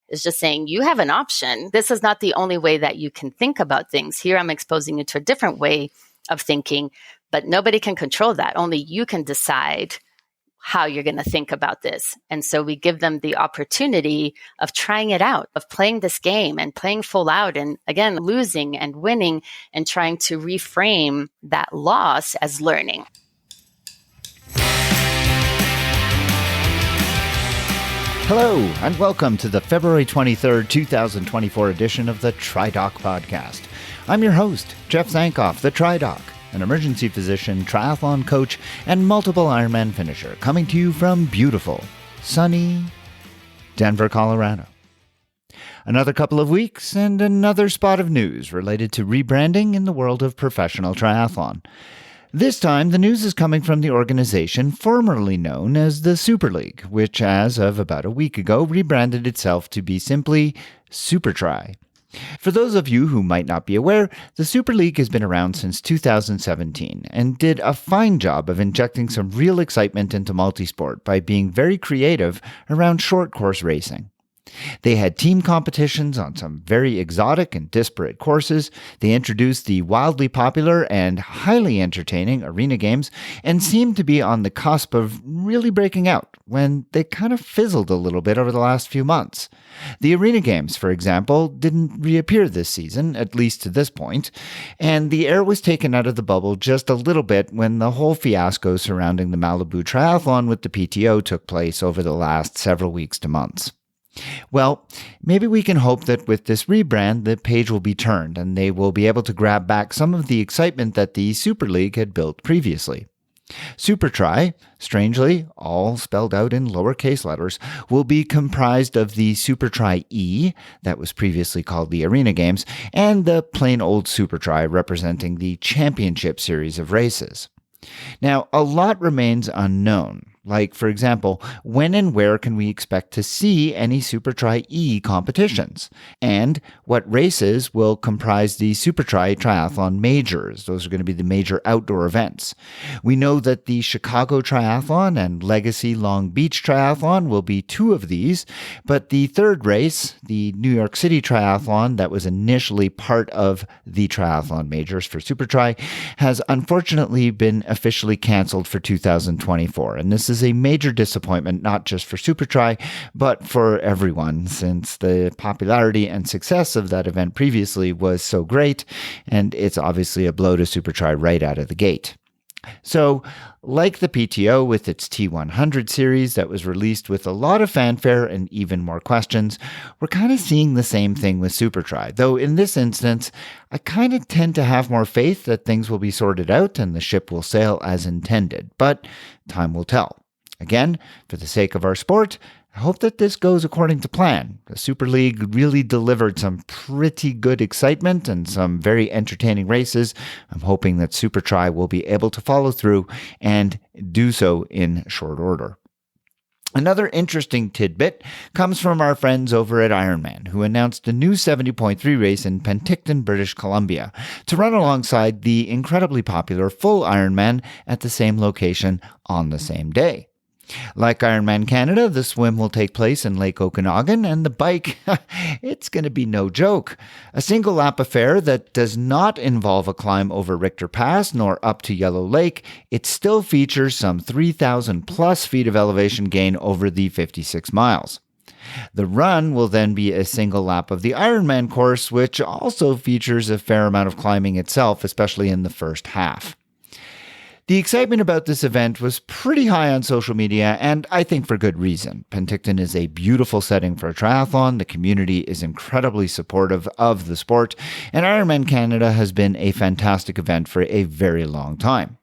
is just saying, you have an option. This is not the only way that you can think about things. Here, I'm exposing you to a different way of thinking, but nobody can control that. Only you can decide how you're going to think about this. And so we give them the opportunity of trying it out, of playing this game and playing full out and again, losing and winning and trying to reframe that loss as learning. Hello, and welcome to the February 23rd, 2024 edition of the TriDoc Podcast. I'm your host, Jeff Zankoff, the TriDoc, an emergency physician, triathlon coach, and multiple Ironman finisher, coming to you from beautiful, sunny Denver, Colorado. Another couple of weeks and another spot of news related to rebranding in the world of professional triathlon. This time, the news is coming from the organization formerly known as the Super League, which as of about a week ago rebranded itself to be simply SuperTri. For those of you who might not be aware, the Super League has been around since 2017 and did a fine job of injecting some real excitement into multisport by being very creative around short course racing. They had team competitions on some very exotic and disparate courses. They introduced the wildly popular and highly entertaining arena games and seemed to be on the cusp of really breaking out when they kind of fizzled a little bit over the last few months. The arena games, for example, didn't reappear this season, at least to this point, and the air was taken out of the bubble just a little bit when the whole fiasco surrounding the Malibu Triathlon with the PTO took place over the last several weeks to months. Well, maybe we can hope that with this rebrand, the page will be turned and they will be able to grab back some of the excitement that the Super League had built previously. SuperTri, strangely, all spelled out in lowercase letters, will be comprised of the SuperTri E, that was previously called the Arena Games, and the plain old SuperTri representing the championship series of races. Now, a lot remains unknown. Like, for example, when and where can we expect to see any SuperTri E competitions? And what races will comprise the SuperTri Triathlon Majors? Those are going to be the major outdoor events. We know that the Chicago Triathlon and Legacy Long Beach Triathlon will be two of these, but the third race, the New York City Triathlon, that was initially part of the Triathlon Majors for SuperTri, has unfortunately been officially canceled for 2024, and this is a major disappointment not just for SuperTri, but for everyone, since the popularity and success of that event previously was so great, and it's obviously a blow to SuperTri right out of the gate. So, like the PTO with its T100 series that was released with a lot of fanfare and even more questions, we're kind of seeing the same thing with SuperTri, though in this instance, I kind of tend to have more faith that things will be sorted out and the ship will sail as intended, but time will tell. Again, for the sake of our sport, I hope that this goes according to plan. The Super League really delivered some pretty good excitement and some very entertaining races. I'm hoping that SuperTri will be able to follow through and do so in short order. Another interesting tidbit comes from our friends over at Ironman, who announced a new 70.3 race in Penticton, British Columbia, to run alongside the incredibly popular full Ironman at the same location on the same day. Like Ironman Canada, the swim will take place in Lake Okanagan, and the bike, it's going to be no joke. A single lap affair that does not involve a climb over Richter Pass nor up to Yellow Lake, it still features some 3,000 plus feet of elevation gain over the 56 miles. The run will then be a single lap of the Ironman course, which also features a fair amount of climbing itself, especially in the first half. The excitement about this event was pretty high on social media, and I think for good reason. Penticton is a beautiful setting for a triathlon, the community is incredibly supportive of the sport, and Ironman Canada has been a fantastic event for a very long time.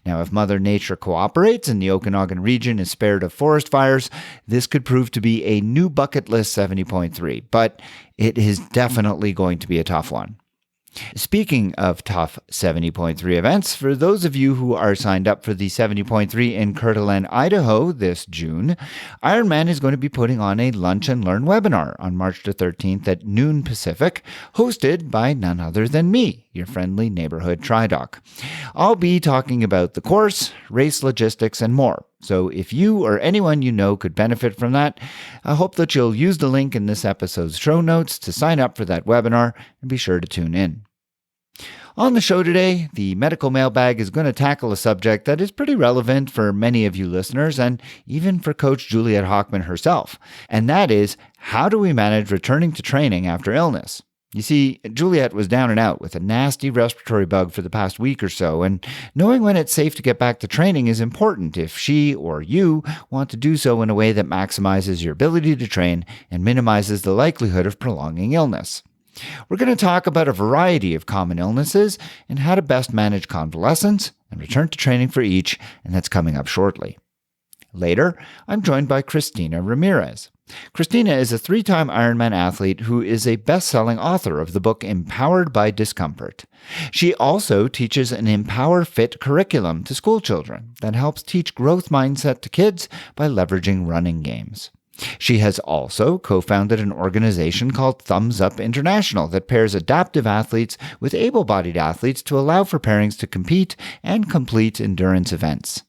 Now, if Mother Nature cooperates and the Okanagan region is spared of forest fires, this could prove to be a new bucket list 70.3, but it is definitely going to be a tough one. Speaking of tough 70.3 events, for those of you who are signed up for the 70.3 in Coeur d'Alene, Idaho this June, Ironman is going to be putting on a Lunch and Learn webinar on March the 13th at noon Pacific, hosted by none other than me, your friendly neighborhood TriDoc. I'll be talking about the course, race logistics, and more. So if you or anyone you know could benefit from that, I hope that you'll use the link in this episode's show notes to sign up for that webinar and be sure to tune in. On the show today, the medical mailbag is going to tackle a subject that is pretty relevant for many of you listeners and even for Coach Juliet Hochman herself. And that is, how do we manage returning to training after illness? You see, Juliet was down and out with a nasty respiratory bug for the past week or so, and knowing when it's safe to get back to training is important if she or you want to do so in a way that maximizes your ability to train and minimizes the likelihood of prolonging illness. We're going to talk about a variety of common illnesses and how to best manage convalescence and return to training for each, and that's coming up shortly. Later, I'm joined by Cristina Ramirez. Cristina is a 3-time Ironman athlete who is a best-selling author of the book Empowered by Discomfort. She also teaches an Empower Fit curriculum to school children that helps teach growth mindset to kids by leveraging running games. She has also co-founded an organization called Thumbs Up International that pairs adaptive athletes with able-bodied athletes to allow for pairings to compete and complete endurance events.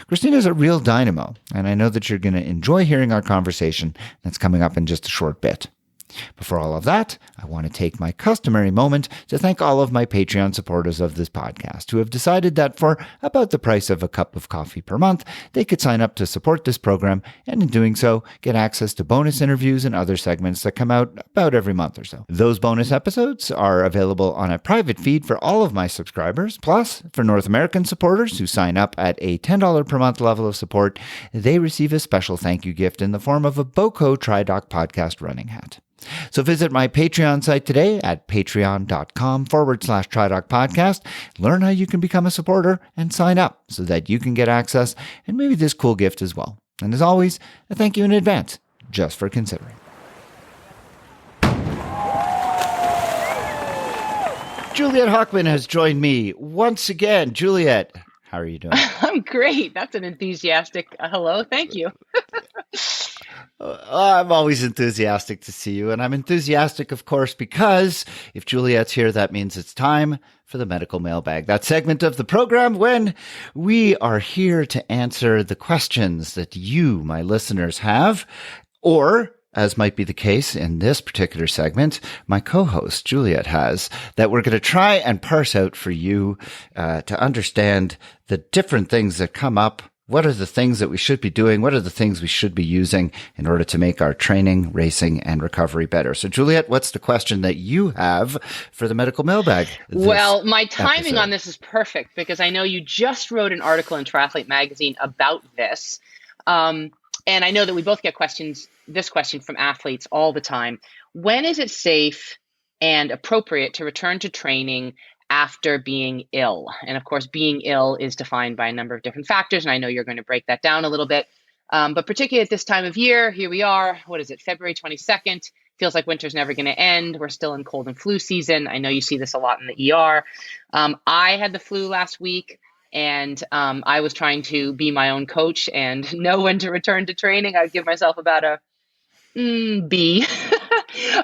Cristina is a real dynamo, and I know that you're going to enjoy hearing our conversation that's coming up in just a short bit. Before all of that, I want to take my customary moment to thank all of my Patreon supporters of this podcast who have decided that for about the price of a cup of coffee per month, they could sign up to support this program and in doing so, get access to bonus interviews and other segments that come out about every month or so. Those bonus episodes are available on a private feed for all of my subscribers. Plus, for North American supporters who sign up at a $10 per month level of support, they receive a special thank you gift in the form of a BOCO TriDoc podcast running hat. So visit my Patreon site today at patreon.com/TriDoc podcast. Learn how you can become a supporter and sign up so that you can get access and maybe this cool gift as well. And as always, a thank you in advance just for considering. Juliet Hochman has joined me once again. Juliet, how are you doing? I'm great. That's an enthusiastic hello. Thank you. I'm always enthusiastic to see you, and I'm enthusiastic, of course, because if Juliet's here, that means it's time for the medical mailbag, that segment of the program when we are here to answer the questions that you, my listeners, have, or, as might be the case in this particular segment, my co-host Juliet has, that we're going to try and parse out for you to understand the different things that come up. What are the things that we should be doing? What are the things we should be using in order to make our training, racing, and recovery better? So, Juliet, what's the question that you have for the medical mailbag? Well, my timing on this is perfect because I know you just wrote an article in Triathlete Magazine about this. And I know that we both get this question from athletes all the time. When is it safe and appropriate to return to training after being ill? And of course, being ill is defined by a number of different factors. And I know you're going to break that down a little bit. But particularly at this time of year, here we are, what is it, February 22nd? Feels like winter's never going to end. We're still in cold and flu season. I know you see this a lot in the ER. I had the flu last week and I was trying to be my own coach and know when to return to training. I would give myself about a B.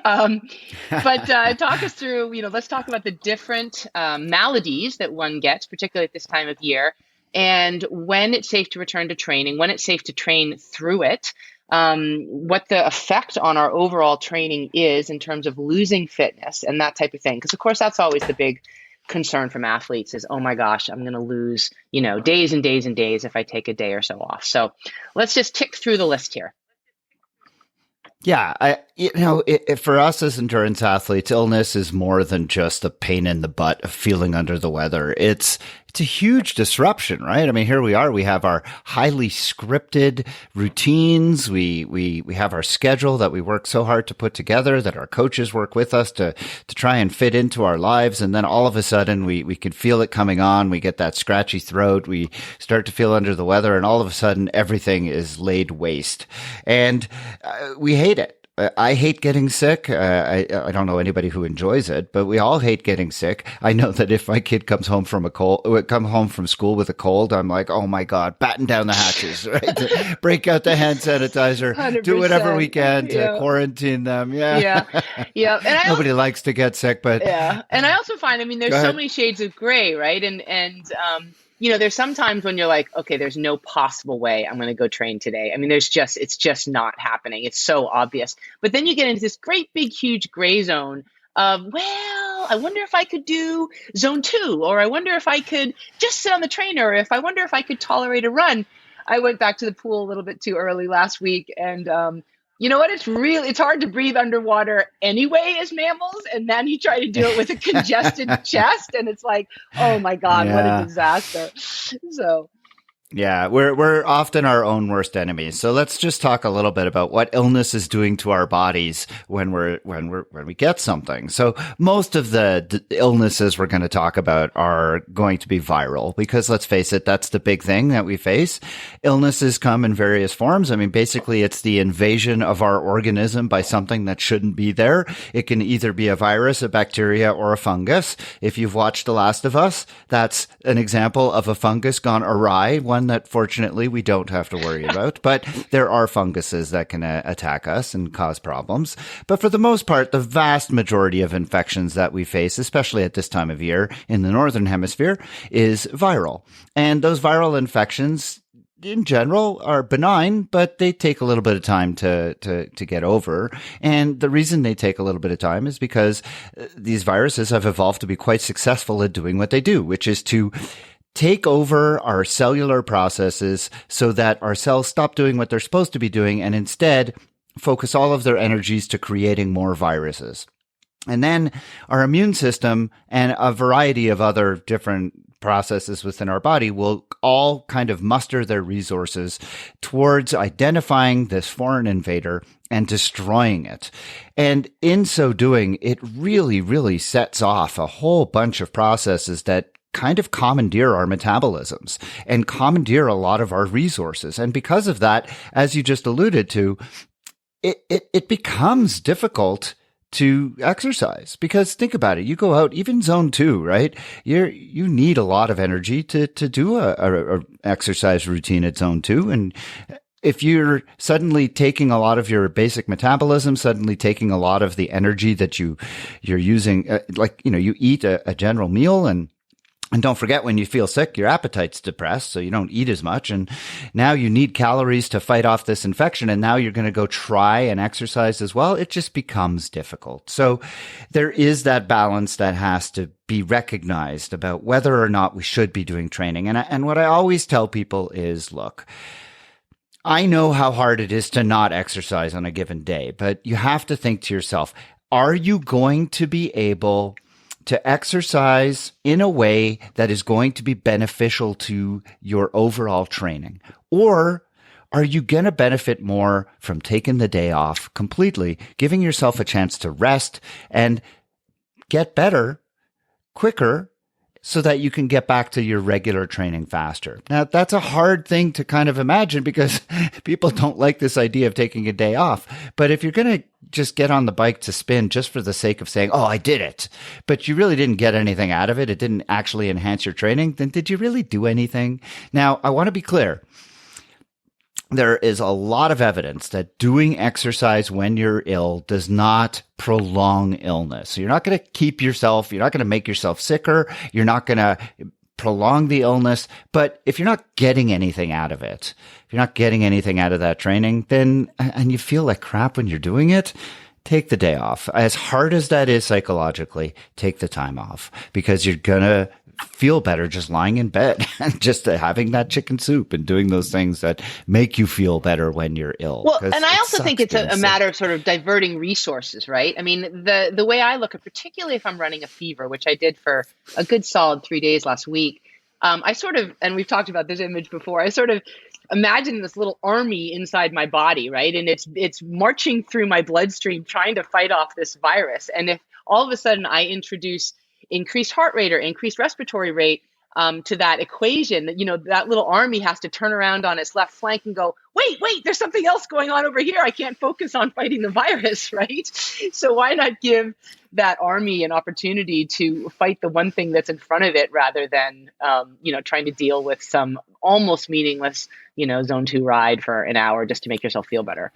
But talk us through, let's talk about the different maladies that one gets, particularly at this time of year, and when it's safe to return to training, when it's safe to train through it, what the effect on our overall training is in terms of losing fitness and that type of thing. Because, of course, that's always the big concern from athletes is, oh my gosh, I'm going to lose, days and days and days if I take a day or so off. So let's just tick through the list here. Yeah, for us as endurance athletes, illness is more than just a pain in the butt of feeling under the weather. It's a huge disruption, right? I mean, here we are. We have our highly scripted routines. We have our schedule that we work so hard to put together, that our coaches work with us to try and fit into our lives. And then all of a sudden we can feel it coming on. We get that scratchy throat. We start to feel under the weather, and all of a sudden everything is laid waste. And we hate it. I hate getting sick. I don't know anybody who enjoys it, but we all hate getting sick. I know that if my kid comes home from school with a cold, I'm like, oh my God, batten down the hatches, right? Break out the hand sanitizer, 100%. Do whatever we can to quarantine them. Yeah. And nobody likes to get sick, but yeah. And I also find, there's so many shades of gray, right? And there's sometimes when you're like, okay, there's no possible way I'm going to go train today. I mean, it's just not happening. It's so obvious. But then you get into this great, big, huge gray zone of, well, I wonder if I could do zone 2, or I wonder if I could just sit on the trainer, or if I wonder if I could tolerate a run. I went back to the pool a little bit too early last week, and you know what? It's hard to breathe underwater anyway as mammals, and then you try to do it with a congested chest, and it's like, oh my God, what a disaster. So. Yeah, we're often our own worst enemies. So let's just talk a little bit about what illness is doing to our bodies when we get something. So most of the illnesses we're going to talk about are going to be viral, because let's face it, that's the big thing that we face. Illnesses come in various forms. I mean, basically it's the invasion of our organism by something that shouldn't be there. It can either be a virus, a bacteria, or a fungus. If you've watched The Last of Us, that's an example of a fungus gone awry, one that fortunately we don't have to worry about, but there are funguses that can attack us and cause problems. But for the most part, the vast majority of infections that we face, especially at this time of year in the Northern Hemisphere, is viral. And those viral infections in general are benign, but they take a little bit of time to get over. And the reason they take a little bit of time is because these viruses have evolved to be quite successful at doing what they do, which is to take over our cellular processes so that our cells stop doing what they're supposed to be doing and instead focus all of their energies to creating more viruses. And then our immune system and a variety of other different processes within our body will all kind of muster their resources towards identifying this foreign invader and destroying it. And in so doing, it really, really sets off a whole bunch of processes that kind of commandeer our metabolisms and commandeer a lot of our resources. And because of that, as you just alluded to, it becomes difficult to exercise, because think about it. You go out, even zone 2, right? You need a lot of energy to do a exercise routine at zone 2. And if you're suddenly taking a lot of your basic metabolism, suddenly taking a lot of the energy that you're using, you eat a general meal, and don't forget, when you feel sick, your appetite's depressed, so you don't eat as much. And now you need calories to fight off this infection. And now you're going to go try and exercise as well. It just becomes difficult. So there is that balance that has to be recognized about whether or not we should be doing training. And what I always tell people is, look, I know how hard it is to not exercise on a given day, but you have to think to yourself, are you going to be able to exercise in a way that is going to be beneficial to your overall training? Or are you going to benefit more from taking the day off completely, giving yourself a chance to rest and get better quicker so that you can get back to your regular training faster? Now, that's a hard thing to kind of imagine, because people don't like this idea of taking a day off. But if you're going to just get on the bike to spin just for the sake of saying, oh, I did it, but you really didn't get anything out of it, it didn't actually enhance your training, then did you really do anything? Now, I want to be clear. There is a lot of evidence that doing exercise when you're ill does not prolong illness. So you're not going to make yourself sicker. You're not going to prolong the illness. But if you're not getting anything out of it, if you're not getting anything out of that training, then, and you feel like crap when you're doing it, take the day off. As hard as that is psychologically, take the time off, because you're going to feel better just lying in bed and just having that chicken soup and doing those things that make you feel better when you're ill. Well, and I also think it's a matter of sort of diverting resources, right? I mean, the way I look at, particularly if I'm running a fever, which I did for a good solid 3 days last week, I sort of, and we've talked about this image before, I sort of imagine this little army inside my body, right? And it's marching through my bloodstream trying to fight off this virus. And if all of a sudden I introduce increased heart rate or increased respiratory rate to that equation, that little army has to turn around on its left flank and go, wait, there's something else going on over here. I can't focus on fighting the virus, right? So why not give that army an opportunity to fight the one thing that's in front of it, rather than, trying to deal with some almost meaningless, zone 2 ride for an hour just to make yourself feel better.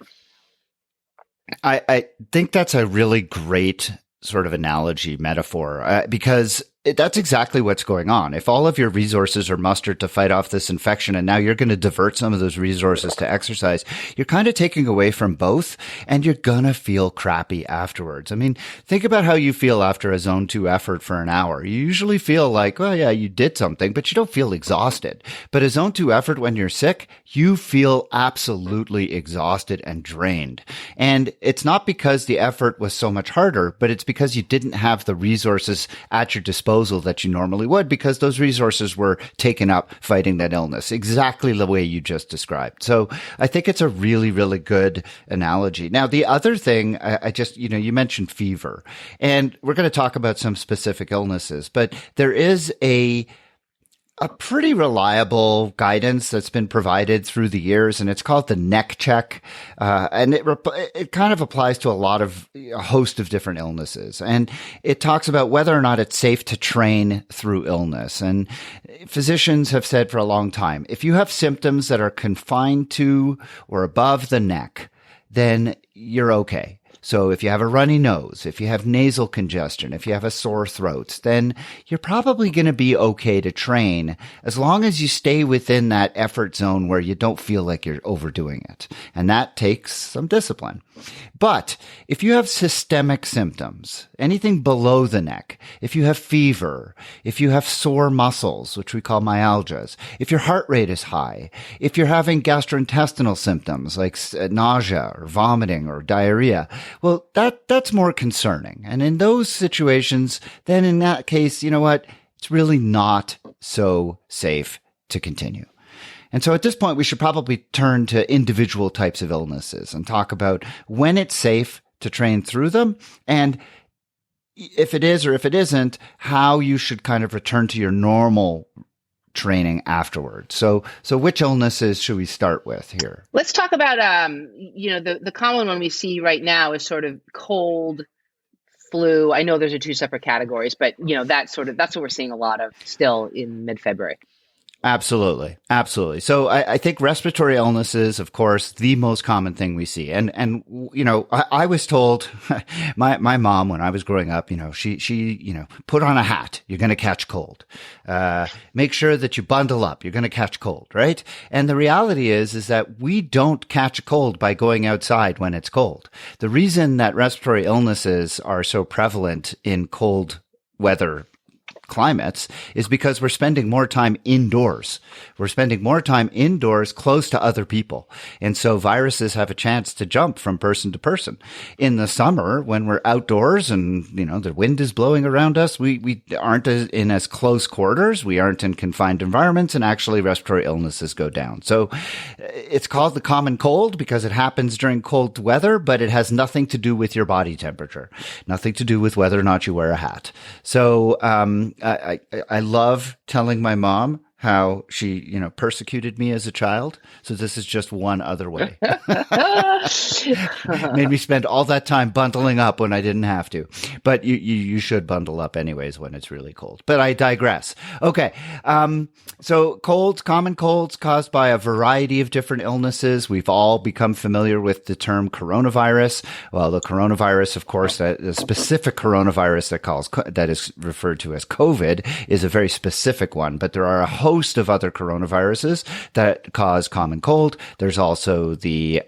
I think that's a really great sort of analogy, metaphor, because That's exactly what's going on. If all of your resources are mustered to fight off this infection and now you're going to divert some of those resources to exercise, you're kind of taking away from both and you're going to feel crappy afterwards. I mean, think about how you feel after a zone 2 effort for an hour. You usually feel like, well, yeah, you did something, but you don't feel exhausted. But a zone 2 effort when you're sick, you feel absolutely exhausted and drained. And it's not because the effort was so much harder, but it's because you didn't have the resources at your disposal that you normally would, because those resources were taken up fighting that illness, exactly the way you just described. So I think it's a really, really good analogy. Now, the other thing, you mentioned fever, and we're going to talk about some specific illnesses, but there is a pretty reliable guidance that's been provided through the years, and it's called the neck check. And it kind of applies to a host of different illnesses. And it talks about whether or not it's safe to train through illness. And physicians have said for a long time, if you have symptoms that are confined to or above the neck, then you're okay. So if you have a runny nose, if you have nasal congestion, if you have a sore throat, then you're probably going to be okay to train as long as you stay within that effort zone where you don't feel like you're overdoing it. And that takes some discipline. But if you have systemic symptoms, anything below the neck, if you have fever, if you have sore muscles, which we call myalgias, if your heart rate is high, if you're having gastrointestinal symptoms like nausea or vomiting or diarrhea, well, that's more concerning. And in those situations, then in that case, you know what? It's really not so safe to continue. And so at this point, we should probably turn to individual types of illnesses and talk about when it's safe to train through them, and if it is or if it isn't, how you should kind of return to your normal training afterwards. So which illnesses should we start with here? Let's talk about, the common one we see right now is sort of cold, flu. I know those are two separate categories, but that's what we're seeing a lot of still in mid-February. Absolutely. Absolutely. So I think respiratory illnesses, of course, the most common thing we see. And I was told my mom, when I was growing up, she put on a hat. You're going to catch cold. Make sure that you bundle up. You're going to catch cold, right? And the reality is that we don't catch a cold by going outside when it's cold. The reason that respiratory illnesses are so prevalent in cold weather climates is because we're spending more time indoors. We're spending more time indoors close to other people. And so viruses have a chance to jump from person to person. In the summer, when we're outdoors and, the wind is blowing around us, we aren't in as close quarters. We aren't in confined environments, and actually respiratory illnesses go down. So it's called the common cold because it happens during cold weather, but it has nothing to do with your body temperature, nothing to do with whether or not you wear a hat. So, I love telling my mom how she, persecuted me as a child. So this is just one other way. Made me spend all that time bundling up when I didn't have to. But you should bundle up anyways when it's really cold. But I digress. Okay. So common colds caused by a variety of different illnesses. We've all become familiar with the term coronavirus. Well, the coronavirus, of course, the specific coronavirus that is referred to as COVID is a very specific one, but there are a host of other coronaviruses that cause common cold. There's also the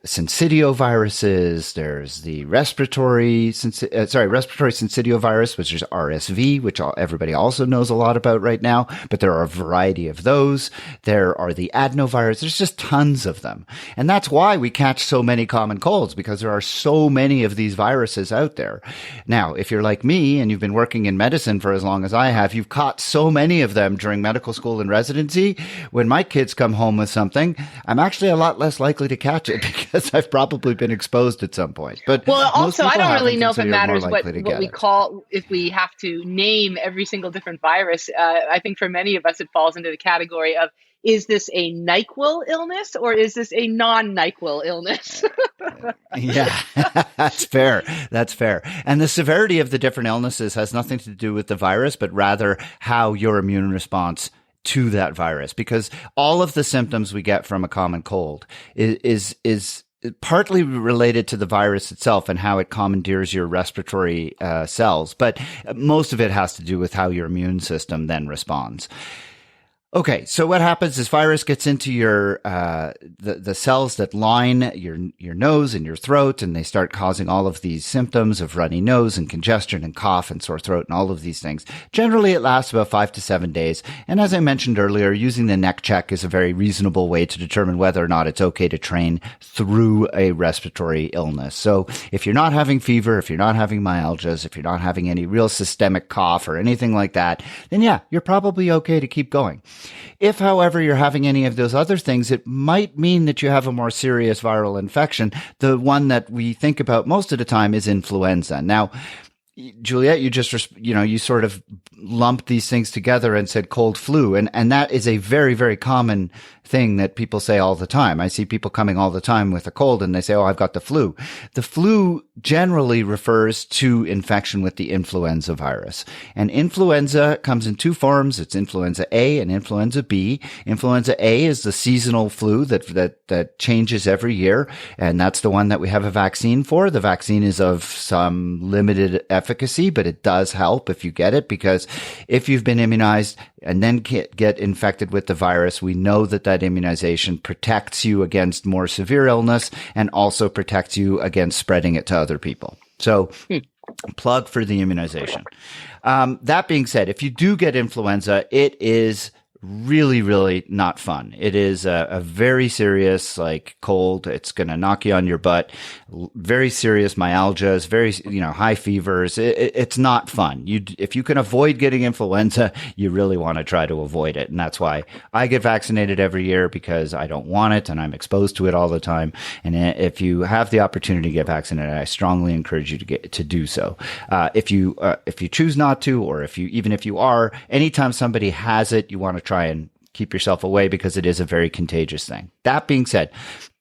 syncytial viruses. There's the respiratory syncytial virus, which is RSV, which everybody also knows a lot about right now. But there are a variety of those. There are the adenovirus. There's just tons of them. And that's why we catch so many common colds, because there are so many of these viruses out there. Now, if you're like me and you've been working in medicine for as long as I have, you've caught so many of them during medical school and residency. When my kids come home with something, I'm actually a lot less likely to catch it because I've probably been exposed at some point. But also, I don't really know if it matters what we call, if we have to name every single different virus. I think for many of us, it falls into the category of, is this a NyQuil illness or is this a non-NyQuil illness? Yeah, that's fair. That's fair. And the severity of the different illnesses has nothing to do with the virus, but rather how your immune response to that virus, because all of the symptoms we get from a common cold is partly related to the virus itself and how it commandeers your respiratory cells, but most of it has to do with how your immune system then responds. Okay, so what happens is virus gets into your the cells that line your nose and your throat, and they start causing all of these symptoms of runny nose and congestion and cough and sore throat and all of these things. Generally, it lasts about 5 to 7 days. And as I mentioned earlier, using the neck check is a very reasonable way to determine whether or not it's okay to train through a respiratory illness. So if you're not having fever, if you're not having myalgias, if you're not having any real systemic cough or anything like that, then yeah, you're probably okay to keep going. If, however, you're having any of those other things, it might mean that you have a more serious viral infection. The one that we think about most of the time is influenza. Now, Juliet, you just, you sort of lumped these things together and said cold flu. And that is a very, very common thing that people say all the time. I see people coming all the time with a cold and they say, oh, I've got the flu. The flu generally refers to infection with the influenza virus. And influenza comes in two forms. It's influenza A and influenza B. Influenza A is the seasonal flu that changes every year. And that's the one that we have a vaccine for. The vaccine is of some limited efficacy, but it does help if you get it, because if you've been immunized and then get infected with the virus, we know that immunization protects you against more severe illness and also protects you against spreading it to other people. So plug for the immunization. That being said, if you do get influenza, it is really, really not fun. It is a very serious, cold. It's going to knock you on your butt. Very serious myalgias, very, high fevers. It's not fun. If you can avoid getting influenza, you really want to try to avoid it. And that's why I get vaccinated every year, because I don't want it and I'm exposed to it all the time. And if you have the opportunity to get vaccinated, I strongly encourage you to do so. If you choose not to, or even if you are, anytime somebody has it, you want to try and keep yourself away, because it is a very contagious thing. That being said,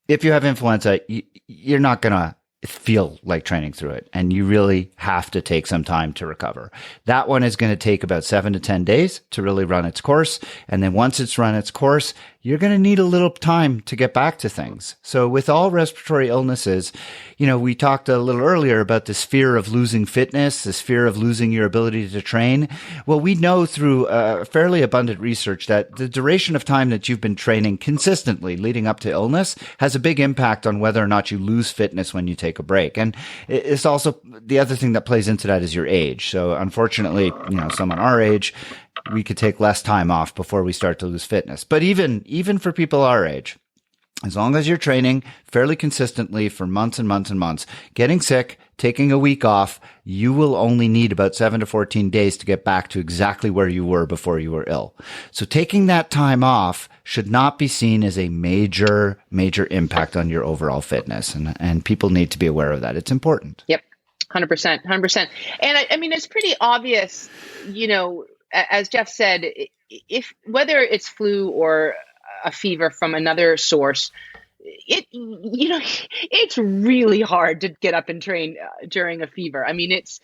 if you have influenza, you're not going to feel like training through it, and you really have to take some time to recover. That one is going to take about 7 to 10 days to really run its course. And then once it's run its course, you're going to need a little time to get back to things. So with all respiratory illnesses, we talked a little earlier about this fear of losing fitness, this fear of losing your ability to train. Well, we know through fairly abundant research that the duration of time that you've been training consistently leading up to illness has a big impact on whether or not you lose fitness when you take a break. And it's also, the other thing that plays into that is your age. So unfortunately, someone our age, we could take less time off before we start to lose fitness. But even for people our age, as long as you're training fairly consistently for months and months and months, getting sick, taking a week off, you will only need about 7 to 14 days to get back to exactly where you were before you were ill. So taking that time off should not be seen as a major, major impact on your overall fitness. And people need to be aware of that. It's important. Yep. 100%. And I mean, it's pretty obvious, as Jeff said, if whether it's flu or a fever from another source, it's really hard to get up and train during a fever. I mean, it's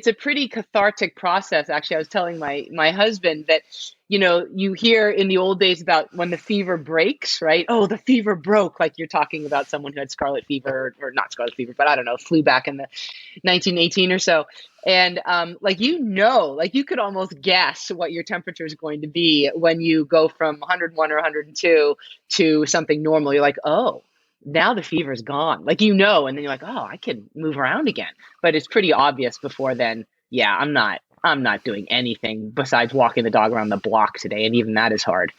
a pretty cathartic process. Actually, I was telling my husband that, you hear in the old days about when the fever breaks, right? Oh, the fever broke. Like you're talking about someone who had scarlet fever, or not scarlet fever, but I don't know, flu back in the 1918 or so. And you could almost guess what your temperature is going to be when you go from 101 or 102 to something normal. You're like, oh, now the fever's gone. And then you're like, oh, I can move around again. But it's pretty obvious before then. Yeah, I'm not doing anything besides walking the dog around the block today. And even that is hard.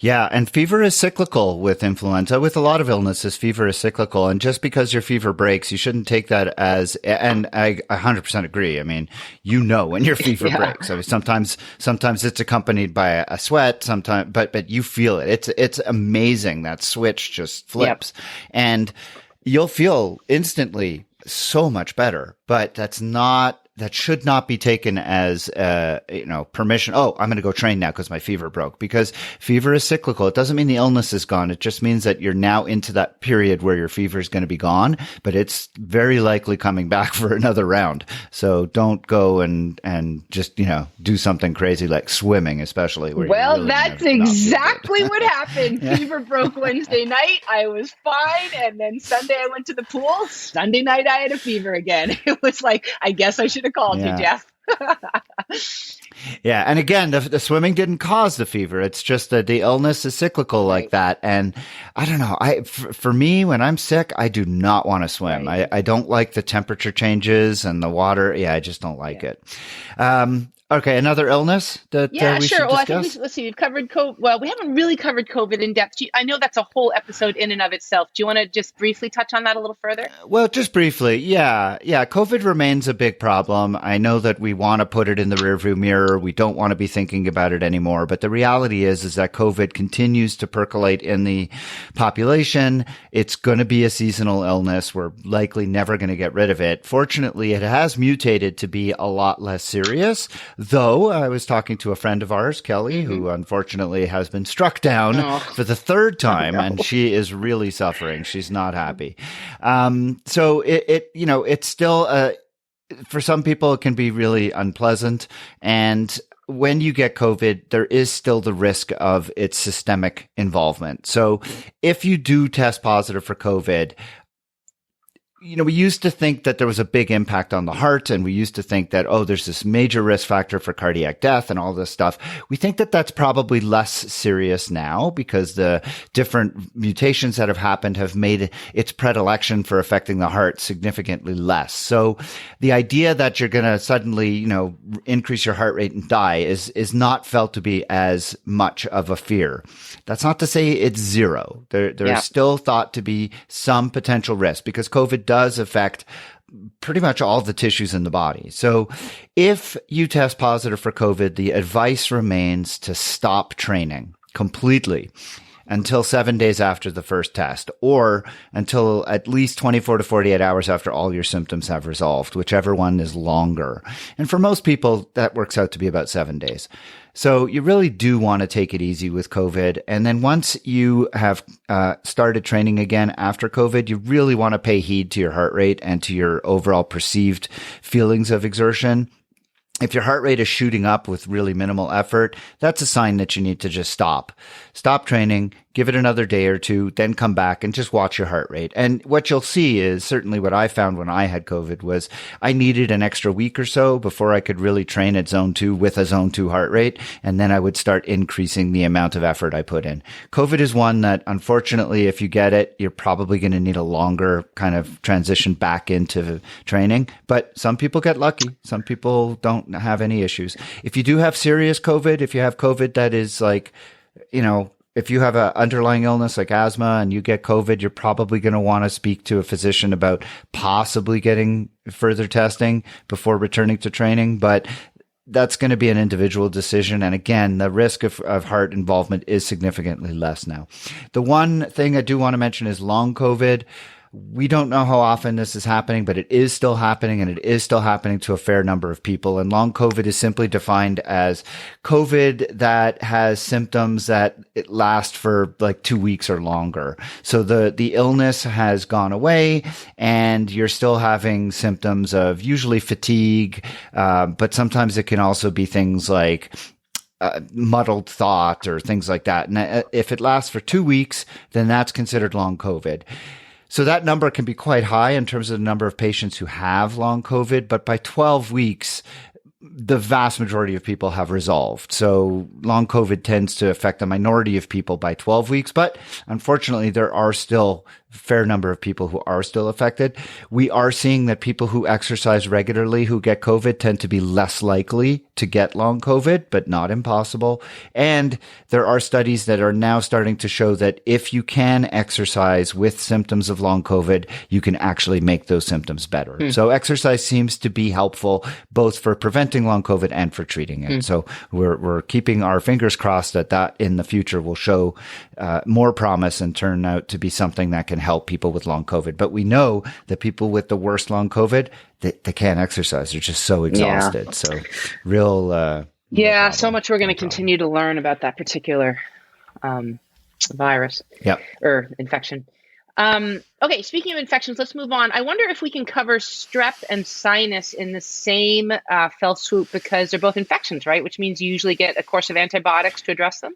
Yeah. And fever is cyclical with influenza. With a lot of illnesses, fever is cyclical. And just because your fever breaks, you shouldn't take that as, and I 100% agree. I mean, when your fever breaks. I mean, sometimes it's accompanied by a sweat, sometimes, but you feel it. It's amazing. That switch just flips. Yep. And you'll feel instantly so much better, but that's not that should not be taken as, permission. Oh, I'm going to go train now because my fever broke, because fever is cyclical. It doesn't mean the illness is gone. It just means that you're now into that period where your fever is going to be gone, but it's very likely coming back for another round. So don't go and just, do something crazy like swimming, especially. Well, really that's exactly what happened. Yeah. Fever broke Wednesday night. I was fine. And then Sunday I went to the pool. Sunday night I had a fever again. It was like, I guess I should have called you, Jeff. Yeah. And again, the swimming didn't cause the fever. It's just that the illness is cyclical like that. And I don't know. For me, when I'm sick, I do not want to swim. Right. I don't like the temperature changes and the water. Yeah, I just don't like it. Okay, another illness that we should discuss? Well, I think let's see. We've covered COVID. Well, we haven't really covered COVID in depth. I know that's a whole episode in and of itself. Do you want to just briefly touch on that a little further? Well, just briefly. Yeah. COVID remains a big problem. I know that we want to put it in the rearview mirror. We don't want to be thinking about it anymore. But the reality is that COVID continues to percolate in the population. It's going to be a seasonal illness. We're likely never going to get rid of it. Fortunately, it has mutated to be a lot less serious. Though I was talking to a friend of ours, Kelly, who unfortunately has been struck down for the third time, and she is really suffering. She's not happy. So it's still, for some people, it can be really unpleasant. And when you get COVID, there is still the risk of its systemic involvement. So if you do test positive for COVID, we used to think that there was a big impact on the heart, and we used to think that, there's this major risk factor for cardiac death and all this stuff. We think that that's probably less serious now because the different mutations that have happened have made its predilection for affecting the heart significantly less. So the idea that you're going to suddenly, increase your heart rate and die is not felt to be as much of a fear. That's not to say it's zero. There's still thought to be some potential risk because COVID does affect pretty much all the tissues in the body. So if you test positive for COVID, the advice remains to stop training completely until 7 days after the first test, or until at least 24 to 48 hours after all your symptoms have resolved, whichever one is longer. And for most people, that works out to be about 7 days. So you really do want to take it easy with COVID. And then once you have started training again after COVID, you really want to pay heed to your heart rate and to your overall perceived feelings of exertion. If your heart rate is shooting up with really minimal effort, that's a sign that you need to just stop. Stop training, give it another day or two, then come back and just watch your heart rate. And what you'll see is certainly what I found when I had COVID was I needed an extra week or so before I could really train at zone 2 with a zone 2 heart rate. And then I would start increasing the amount of effort I put in. COVID is one that unfortunately, if you get it, you're probably going to need a longer kind of transition back into training. But some people get lucky. Some people don't have any issues. If you do have serious COVID, if you have COVID that is like, if you have an underlying illness like asthma and you get COVID, you're probably going to want to speak to a physician about possibly getting further testing before returning to training. But that's going to be an individual decision. And again, the risk of heart involvement is significantly less now. The one thing I do want to mention is long COVID. We don't know how often this is happening, but it is still happening, and it is still happening to a fair number of people. And long COVID is simply defined as COVID that has symptoms that it last for like 2 weeks or longer. So the illness has gone away and you're still having symptoms of usually fatigue, but sometimes it can also be things like muddled thought or things like that. And if it lasts for 2 weeks, then that's considered long COVID. So that number can be quite high in terms of the number of patients who have long COVID, but by 12 weeks, the vast majority of people have resolved. So long COVID tends to affect a minority of people by 12 weeks, but unfortunately, there are still a fair number of people who are still affected. We are seeing that people who exercise regularly who get COVID tend to be less likely to get long COVID, but not impossible. And there are studies that are now starting to show that if you can exercise with symptoms of long COVID, you can actually make those symptoms better. So exercise seems to be helpful both for preventing long COVID and for treating it. So we're keeping our fingers crossed that in the future will show more promise and turn out to be something that can help people with long COVID. But we know that people with the worst long COVID, they can't exercise. They're just so exhausted. So real so much we're going to continue to learn about that particular virus or infection. Okay, speaking of infections, let's move on. I wonder if we can cover strep and sinus in the same fell swoop, because they're both infections, right? Which means you usually get a course of antibiotics to address them.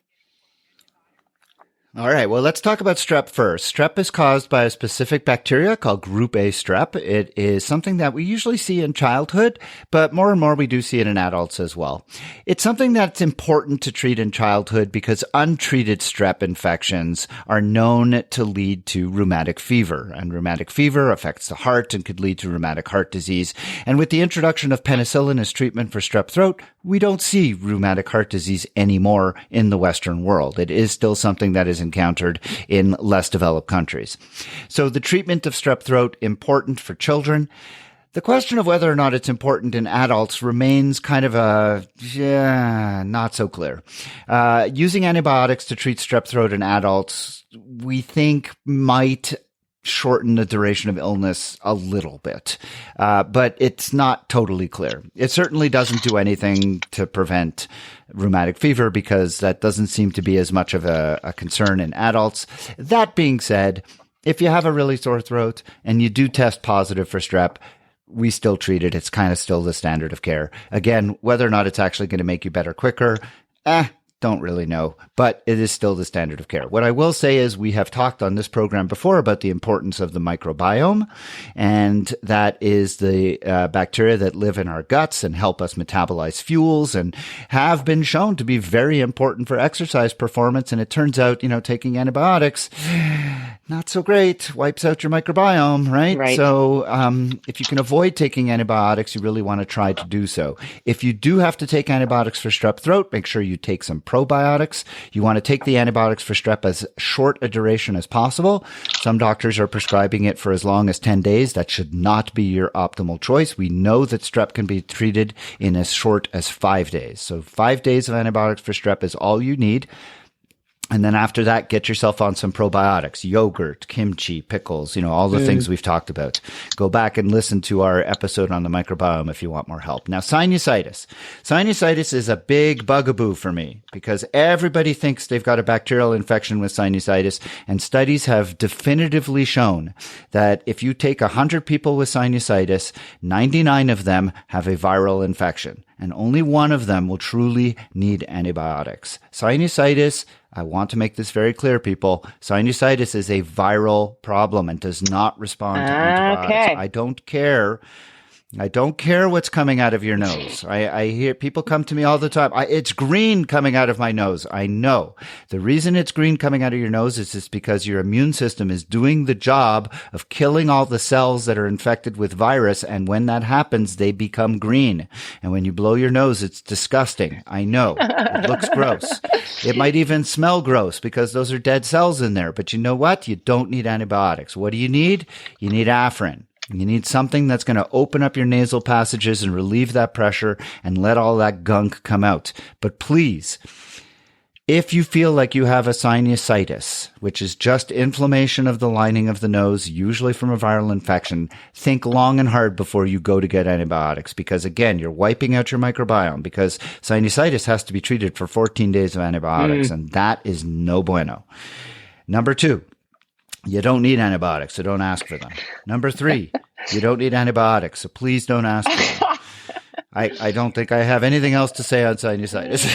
All right. Well, let's talk about strep first. Strep is caused by a specific bacteria called group A strep. It is something that we usually see in childhood, but more and more we do see it in adults as well. It's something that's important to treat in childhood because untreated strep infections are known to lead to rheumatic fever, and rheumatic fever affects the heart and could lead to rheumatic heart disease. And with the introduction of penicillin as treatment for strep throat, we don't see rheumatic heart disease anymore in the Western world. It is still something that is encountered in less developed countries. So the treatment of strep throat, important for children. The question of whether or not it's important in adults remains kind of not so clear. Using antibiotics to treat strep throat in adults, we think might shorten the duration of illness a little bit. But it's not totally clear. It certainly doesn't do anything to prevent rheumatic fever because that doesn't seem to be as much of a concern in adults. That being said, if you have a really sore throat and you do test positive for strep, we still treat it. It's kind of still the standard of care. Again, whether or not it's actually going to make you better quicker, don't really know, but it is still the standard of care. What I will say is we have talked on this program before about the importance of the microbiome, and that is the bacteria that live in our guts and help us metabolize fuels and have been shown to be very important for exercise performance. And it turns out, taking antibiotics, not so great, wipes out your microbiome, right? So if you can avoid taking antibiotics, you really want to try to do so. If you do have to take antibiotics for strep throat, make sure you take some probiotics. You want to take the antibiotics for strep as short a duration as possible. Some doctors are prescribing it for as long as 10 days. That should not be your optimal choice. We know that strep can be treated in as short as 5 days. So 5 days of antibiotics for strep is all you need. And then after that, get yourself on some probiotics, yogurt, kimchi, pickles, all the things we've talked about. Go back and listen to our episode on the microbiome if you want more help. Now, sinusitis. Sinusitis is a big bugaboo for me because everybody thinks they've got a bacterial infection with sinusitis, and studies have definitively shown that if you take 100 people with sinusitis, 99 of them have a viral infection, and only one of them will truly need antibiotics. Sinusitis, I want to make this very clear, people. Sinusitis is a viral problem and does not respond to antibiotics. Okay. I don't care what's coming out of your nose. I hear people come to me all the time. It's green coming out of my nose. I know. The reason it's green coming out of your nose is just because your immune system is doing the job of killing all the cells that are infected with virus. And when that happens, they become green. And when you blow your nose, it's disgusting. I know. It looks gross. It might even smell gross because those are dead cells in there. But you know what? You don't need antibiotics. What do you need? You need Afrin. You need something that's going to open up your nasal passages and relieve that pressure and let all that gunk come out. But please, if you feel like you have a sinusitis, which is just inflammation of the lining of the nose, usually from a viral infection, think long and hard before you go to get antibiotics. Because again, you're wiping out your microbiome because sinusitis has to be treated for 14 days of antibiotics, and that is no bueno. Number 2. You don't need antibiotics, so don't ask for them. Number 3, you don't need antibiotics, so please don't ask for them. I don't think I have anything else to say on sinusitis.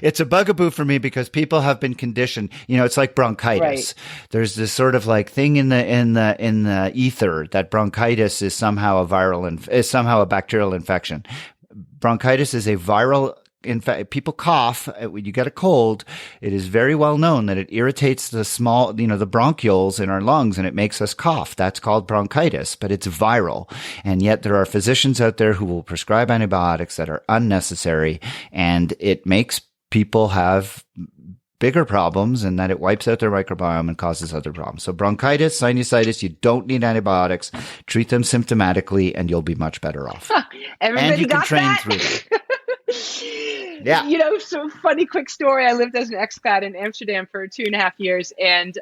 It's a bugaboo for me because people have been conditioned. It's like bronchitis. Right. There's this sort of like thing in the ether that bronchitis is somehow a bacterial infection. Bronchitis is a viral. In fact, people cough when you get a cold. It is very well known that it irritates the the bronchioles in our lungs and it makes us cough. That's called bronchitis, but it's viral. And yet there are physicians out there who will prescribe antibiotics that are unnecessary, and it makes people have bigger problems, and that it wipes out their microbiome and causes other problems. So bronchitis, sinusitis, you don't need antibiotics. Treat them symptomatically and you'll be much better off. Everybody and you got can train that? through them. Yeah. So funny quick story. I lived as an expat in Amsterdam for 2.5 years, and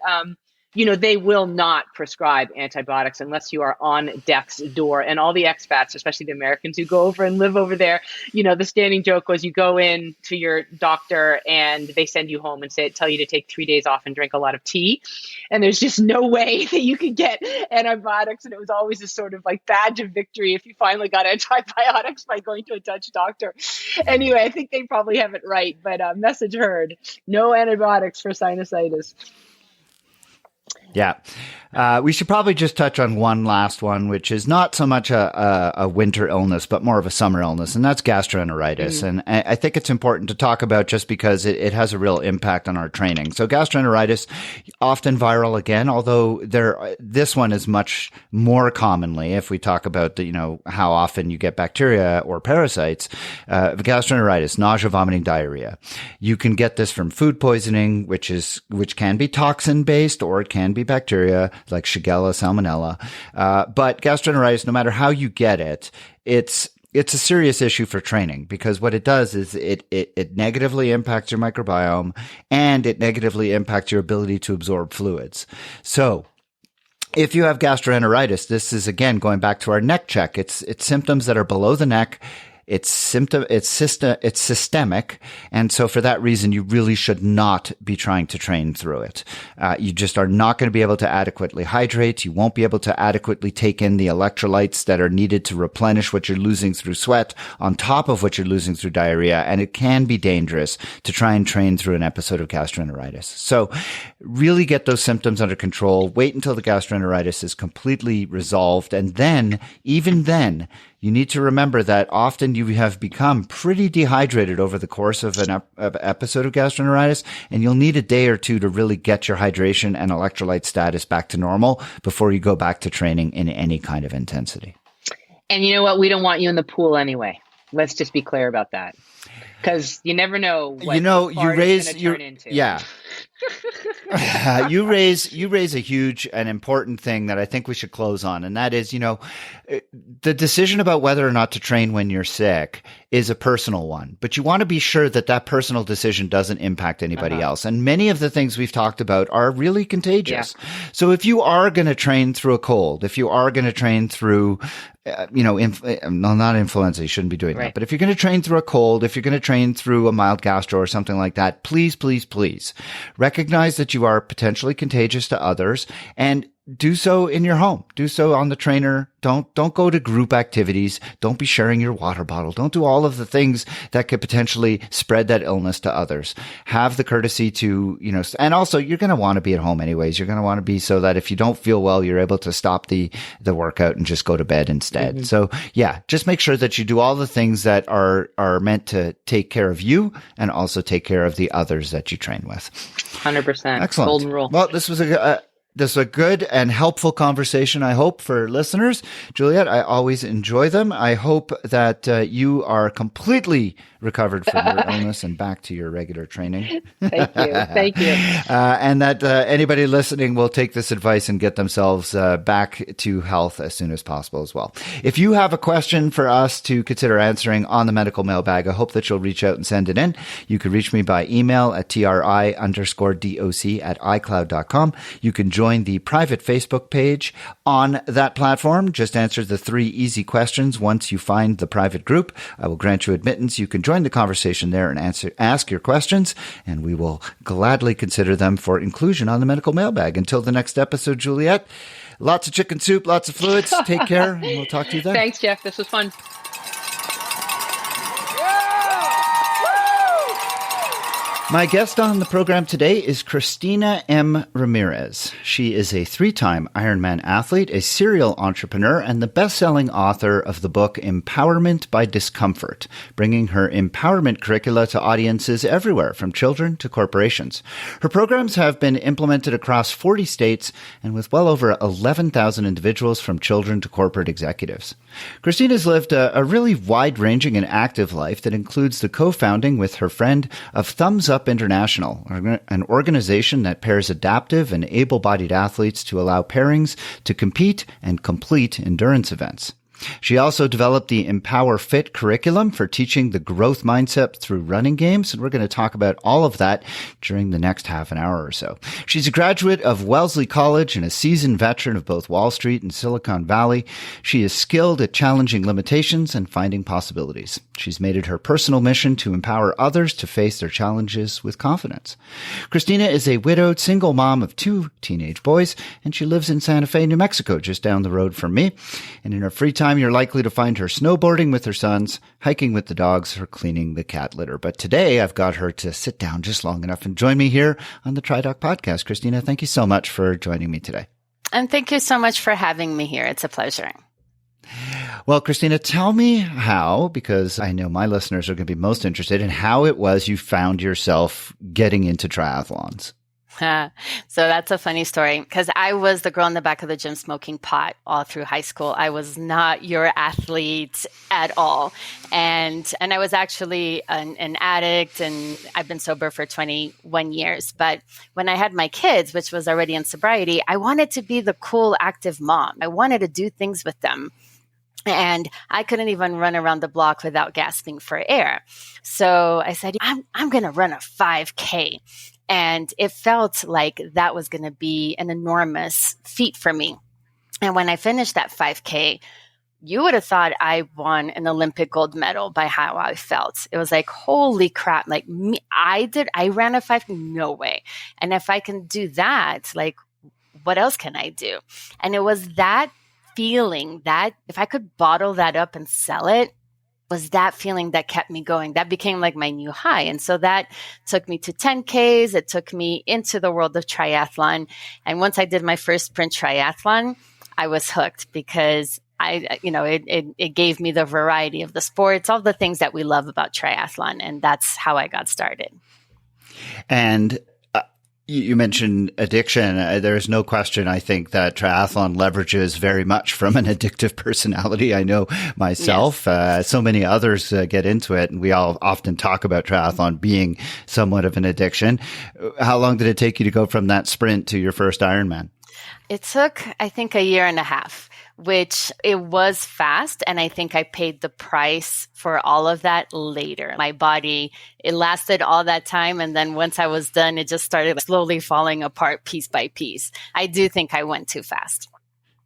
they will not prescribe antibiotics unless you are on death's door. And all the expats, especially the Americans who go over and live over there, the standing joke was you go in to your doctor and they send you home and tell you to take 3 days off and drink a lot of tea. And there's just no way that you could get antibiotics. And it was always a sort of like badge of victory if you finally got antibiotics by going to a Dutch doctor. Anyway, I think they probably have it right, but message heard. No antibiotics for sinusitis. Yeah. We should probably just touch on one last one, which is not so much a winter illness, but more of a summer illness, and that's gastroenteritis. And I think it's important to talk about just because it has a real impact on our training. So gastroenteritis, often viral again, although this one is much more commonly, if we talk about how often you get bacteria or parasites, gastroenteritis, nausea, vomiting, diarrhea. You can get this from food poisoning, which can be toxin based, or it can be bacteria like Shigella, Salmonella. But gastroenteritis, no matter how you get it, it's a serious issue for training, because what it does is it negatively impacts your microbiome, and it negatively impacts your ability to absorb fluids. So if you have gastroenteritis, this is again going back to our neck check. It's symptoms that are below the neck. It's systemic. And so for that reason, you really should not be trying to train through it. You just are not going to be able to adequately hydrate. You won't be able to adequately take in the electrolytes that are needed to replenish what you're losing through sweat on top of what you're losing through diarrhea. And it can be dangerous to try and train through an episode of gastroenteritis. So really get those symptoms under control. Wait until the gastroenteritis is completely resolved. And then, even then, you need to remember that often you have become pretty dehydrated over the course of an episode of gastroenteritis, and you'll need a day or two to really get your hydration and electrolyte status back to normal before you go back to training in any kind of intensity. And you know what? We don't want you in the pool anyway. Let's just be clear about that, because you never know what you raise turn into. Yeah. You raise a huge and important thing that I think we should close on, and that is, the decision about whether or not to train when you're sick is a personal one, but you want to be sure that that personal decision doesn't impact anybody else. And many of the things we've talked about are really contagious. Yeah. So if you are going to train through a cold, if you are going to train through not influenza, you shouldn't be doing that. But if you're going to train through a cold, if you're going to train through a mild gastro or something like that, please, please, please recognize that you are potentially contagious to others, and do so in your home. Do so on the trainer. Don't go to group activities. Don't be sharing your water bottle. Don't do all of the things that could potentially spread that illness to others. Have the courtesy to, and also you're going to want to be at home anyways. You're going to want to be so that if you don't feel well, you're able to stop the workout and just go to bed instead. Mm-hmm. So yeah, just make sure that you do all the things that are meant to take care of you and also take care of the others that you train with. 100%. Excellent. Golden rule. Well, this was a good and helpful conversation, I hope, for listeners. Juliet, I always enjoy them. I hope that you are completely recovered from your illness and back to your regular training. Thank you. Thank you. And that anybody listening will take this advice and get themselves back to health as soon as possible as well. If you have a question for us to consider answering on the medical mailbag, I hope that you'll reach out and send it in. You can reach me by email at tri_doc@icloud.com. You can join the private Facebook page on that platform. Just answer the 3 easy questions once you find the private group. I will grant you admittance. You can join the conversation there and ask your questions, and we will gladly consider them for inclusion on the medical mailbag. Until the next episode, Juliet, lots of chicken soup, lots of fluids. Take care, and we'll talk to you then. Thanks, Jeff. This was fun. My guest on the program today is Cristina M Ramirez. She is a 3-time Ironman athlete, a serial entrepreneur, and the best-selling author of the book Empowerment by Discomfort, bringing her empowerment curricula to audiences everywhere, from children to corporations. Her programs have been implemented across 40 states and with well over 11,000 individuals, from children to corporate executives. Cristina's lived a really wide-ranging and active life that includes the co-founding with her friend of Thumbs Up International, an organization that pairs adaptive and able-bodied athletes to allow pairings to compete and complete endurance events. She also developed the Empower Fit curriculum for teaching the growth mindset through running games, and we're going to talk about all of that during the next half an hour or so. She's a graduate of Wellesley College and a seasoned veteran of both Wall Street and Silicon Valley. She is skilled at challenging limitations and finding possibilities. She's made it her personal mission to empower others to face their challenges with confidence. Cristina is a widowed single mom of 2 teenage boys, and she lives in Santa Fe, New Mexico, just down the road from me. And in her free time, you're likely to find her snowboarding with her sons, hiking with the dogs, or cleaning the cat litter. But today, I've got her to sit down just long enough and join me here on the TriDoc podcast. Cristina, thank you so much for joining me today. And thank you so much for having me here. It's a pleasure. Well, Cristina, tell me how, because I know my listeners are going to be most interested in how it was you found yourself getting into triathlons. So that's a funny story because I was the girl in the back of the gym smoking pot all through high school. I was not your athlete at all. And I was actually an addict, and I've been sober for 21 years. But when I had my kids, which was already in sobriety, I wanted to be the cool, active mom. I wanted to do things with them. And I couldn't even run around the block without gasping for air. So I said, I'm going to run a 5K. And it felt like that was going to be an enormous feat for me. And when I finished that 5K, you would have thought I won an Olympic gold medal by how I felt. It was like, holy crap, like me, I ran a 5K, no way. And if I can do that, like, what else can I do? And it was that feeling that if I could bottle that up and sell it, was that feeling that kept me going. That became like my new high. And so that took me to 10Ks. It took me into the world of triathlon. And once I did my first sprint triathlon, I was hooked because it gave me the variety of the sports, all the things that we love about triathlon. And that's how I got started. And you mentioned addiction. There's no question, I think, that triathlon leverages very much from an addictive personality. I know myself, yes. So many others get into it, and we all often talk about triathlon being somewhat of an addiction. How long did it take you to go from that sprint to your first Ironman? It took, I think, a year and a half, which it was fast. And I think I paid the price for all of that later. My body, it lasted all that time. And then once I was done, it just started slowly falling apart piece by piece. I do think I went too fast.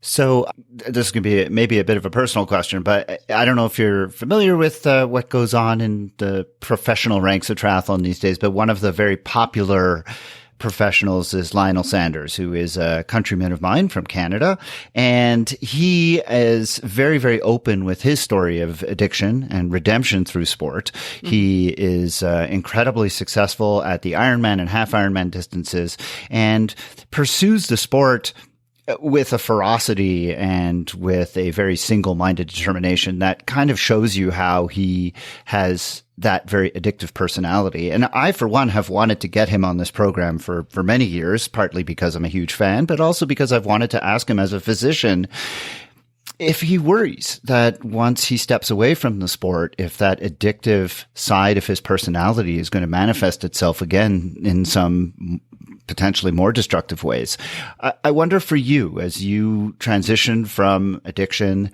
So this is going to be maybe a bit of a personal question, but I don't know if you're familiar with what goes on in the professional ranks of triathlon these days, but one of the very popular professionals is Lionel Sanders, who is a countryman of mine from Canada. And he is very, very open with his story of addiction and redemption through sport. Mm-hmm. He is incredibly successful at the Ironman and half Ironman distances and pursues the sport with a ferocity and with a very single-minded determination that kind of shows you how he has that very addictive personality. And I, for one, have wanted to get him on this program for many years, partly because I'm a huge fan, but also because I've wanted to ask him as a physician if he worries that once he steps away from the sport, if that addictive side of his personality is going to manifest itself again in some potentially more destructive ways. I wonder for you, as you transitioned from addiction,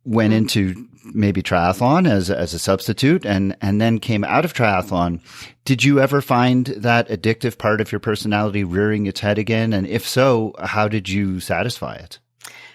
went into maybe triathlon as a substitute and then came out of triathlon, did you ever find that addictive part of your personality rearing its head again? And if so, how did you satisfy it?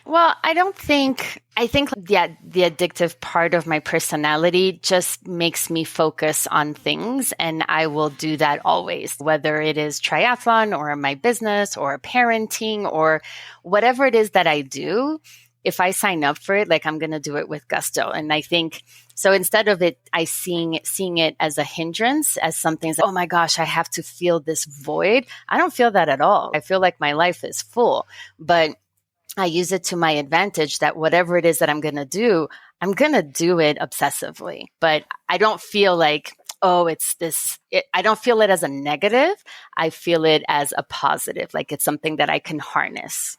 Well, I think the addictive part of my personality just makes me focus on things, and I will do that always, whether it is triathlon or my business or parenting or whatever it is that I do. If I sign up for it, like I'm going to do it with gusto. And I think so instead of it, seeing it as a hindrance, as something like, oh my gosh, I have to feel this void. I don't feel that at all. I feel like my life is full, but I use it to my advantage that whatever it is that I'm going to do it obsessively. But I don't feel like, I don't feel it as a negative. I feel it as a positive, like it's something that I can harness.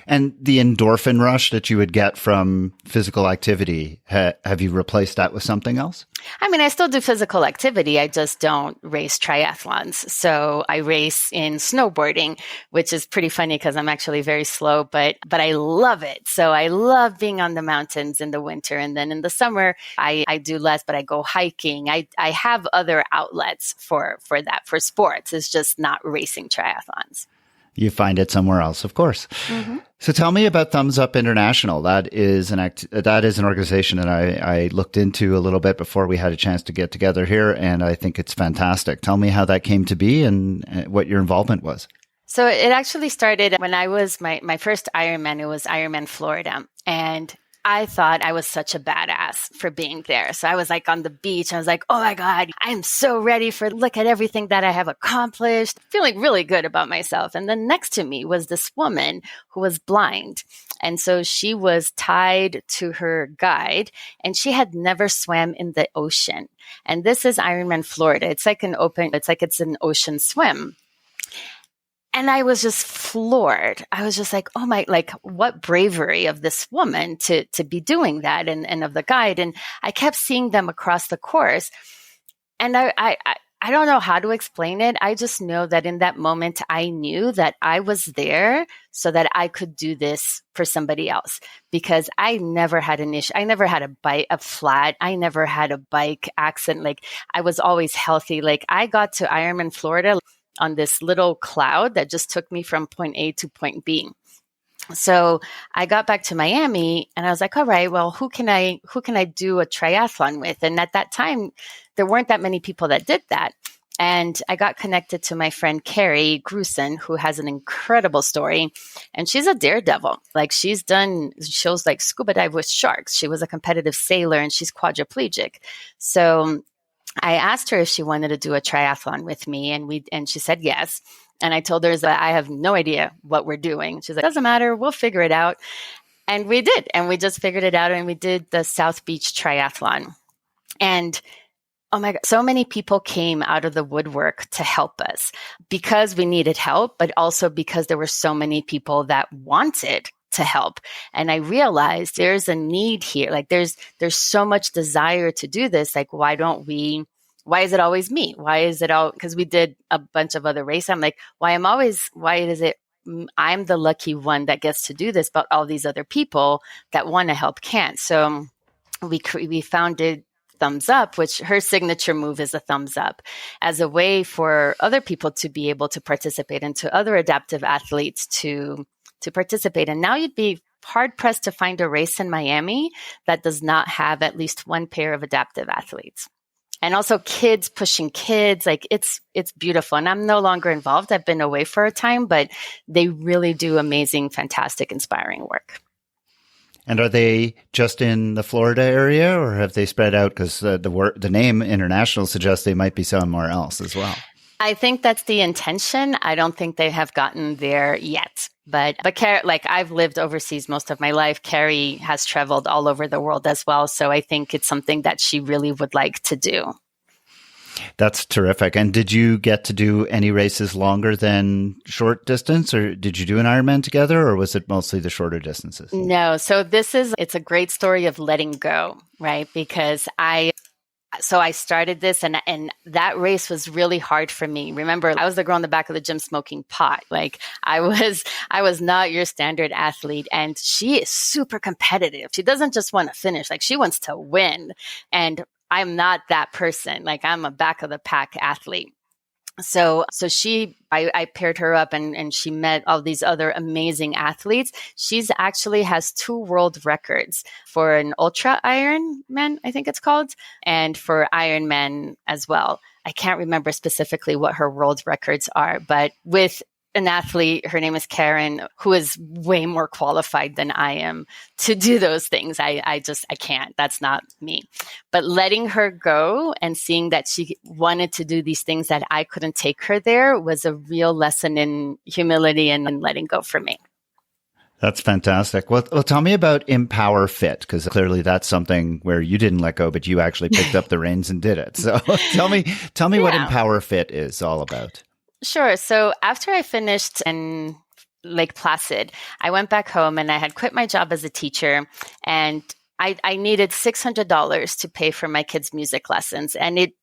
And the endorphin rush that you would get from physical activity, have you replaced that with something else? I mean, I still do physical activity. I just don't race triathlons. So I race in snowboarding, which is pretty funny because I'm actually very slow, but I love it. So I love being on the mountains in the winter. And then in the summer, I do less, but I go hiking. I have other outlets for that, for sports. It's just not racing triathlons. You find it somewhere else, of course. Mm-hmm. So tell me about Thumbs Up International. That is an organization that I looked into a little bit before we had a chance to get together here, and I think it's fantastic. Tell me how that came to be and what your involvement was. So it actually started when I was my first Ironman. It was Ironman Florida, and I thought I was such a badass for being there. So I was like on the beach. I was like, oh my God, I'm so ready look at everything that I have accomplished, feeling really good about myself. And then next to me was this woman who was blind. And so she was tied to her guide and she had never swam in the ocean. And this is Ironman Florida. It's like it's an ocean swim. And I was just floored. I was just like, oh my, like what bravery of this woman to be doing that and of the guide. And I kept seeing them across the course. And I don't know how to explain it. I just know that in that moment, I knew that I was there so that I could do this for somebody else because I never had an issue. I never had a flat. I never had a bike accident. Like I was always healthy. Like I got to Ironman Florida on this little cloud that just took me from point A to point B. So I got back to Miami and I was like, all right, well, who can I do a triathlon with? And at that time, there weren't that many people that did that. And I got connected to my friend Carrie Grusin, who has an incredible story. And she's a daredevil. Like she's done shows like scuba dive with sharks. She was a competitive sailor and she's quadriplegic. So I asked her if she wanted to do a triathlon with me, and she said yes. And I told her that I have no idea what we're doing. She's like, doesn't matter, we'll figure it out. And we did, and we just figured it out, and we did the South Beach Triathlon. And oh my God, so many people came out of the woodwork to help us because we needed help, but also because there were so many people that wanted to help. And I realized there's a need here. Like there's so much desire to do this. Like, why is it always me? Why is it all, because we did a bunch of other races. I'm like, I'm the lucky one that gets to do this, but all these other people that want to help can't. So we founded Thumbs Up, which her signature move is a thumbs up, as a way for other people to be able to participate and to other adaptive athletes to participate. And now you'd be hard pressed to find a race in Miami that does not have at least one pair of adaptive athletes. And also kids pushing kids, like it's beautiful. And I'm no longer involved. I've been away for a time, but they really do amazing, fantastic, inspiring work. And are they just in the Florida area or have they spread out? Because the name international suggests they might be somewhere else as well. I think that's the intention. I don't think they have gotten there yet. But Carrie, like I've lived overseas most of my life. Carrie has traveled all over the world as well. So I think it's something that she really would like to do. That's terrific. And did you get to do any races longer than short distance, or did you do an Ironman together, or was it mostly the shorter distances? No. So it's a great story of letting go, right? Because I started this and that race was really hard for me. Remember, I was the girl in the back of the gym smoking pot. Like I was not your standard athlete, and she is super competitive. She doesn't just want to finish, like she wants to win. And I'm not that person. Like I'm a back of the pack athlete. So I paired her up and she met all these other amazing athletes. She's actually has 2 world records for an ultra Ironman, I think it's called, and for Ironman as well. I can't remember specifically what her world records are, but with an athlete, her name is Karen, who is way more qualified than I am to do those things. I can't. That's not me. But letting her go and seeing that she wanted to do these things that I couldn't take her there was a real lesson in humility and letting go for me. That's fantastic. Well, tell me about Empower Fit, because clearly that's something where you didn't let go, but you actually picked up the reins and did it. So tell me what Empower Fit is all about. Sure. So after I finished and Lake Placid. I went back home and I had quit my job as a teacher, and I needed $600 to pay for my kids' music lessons. And it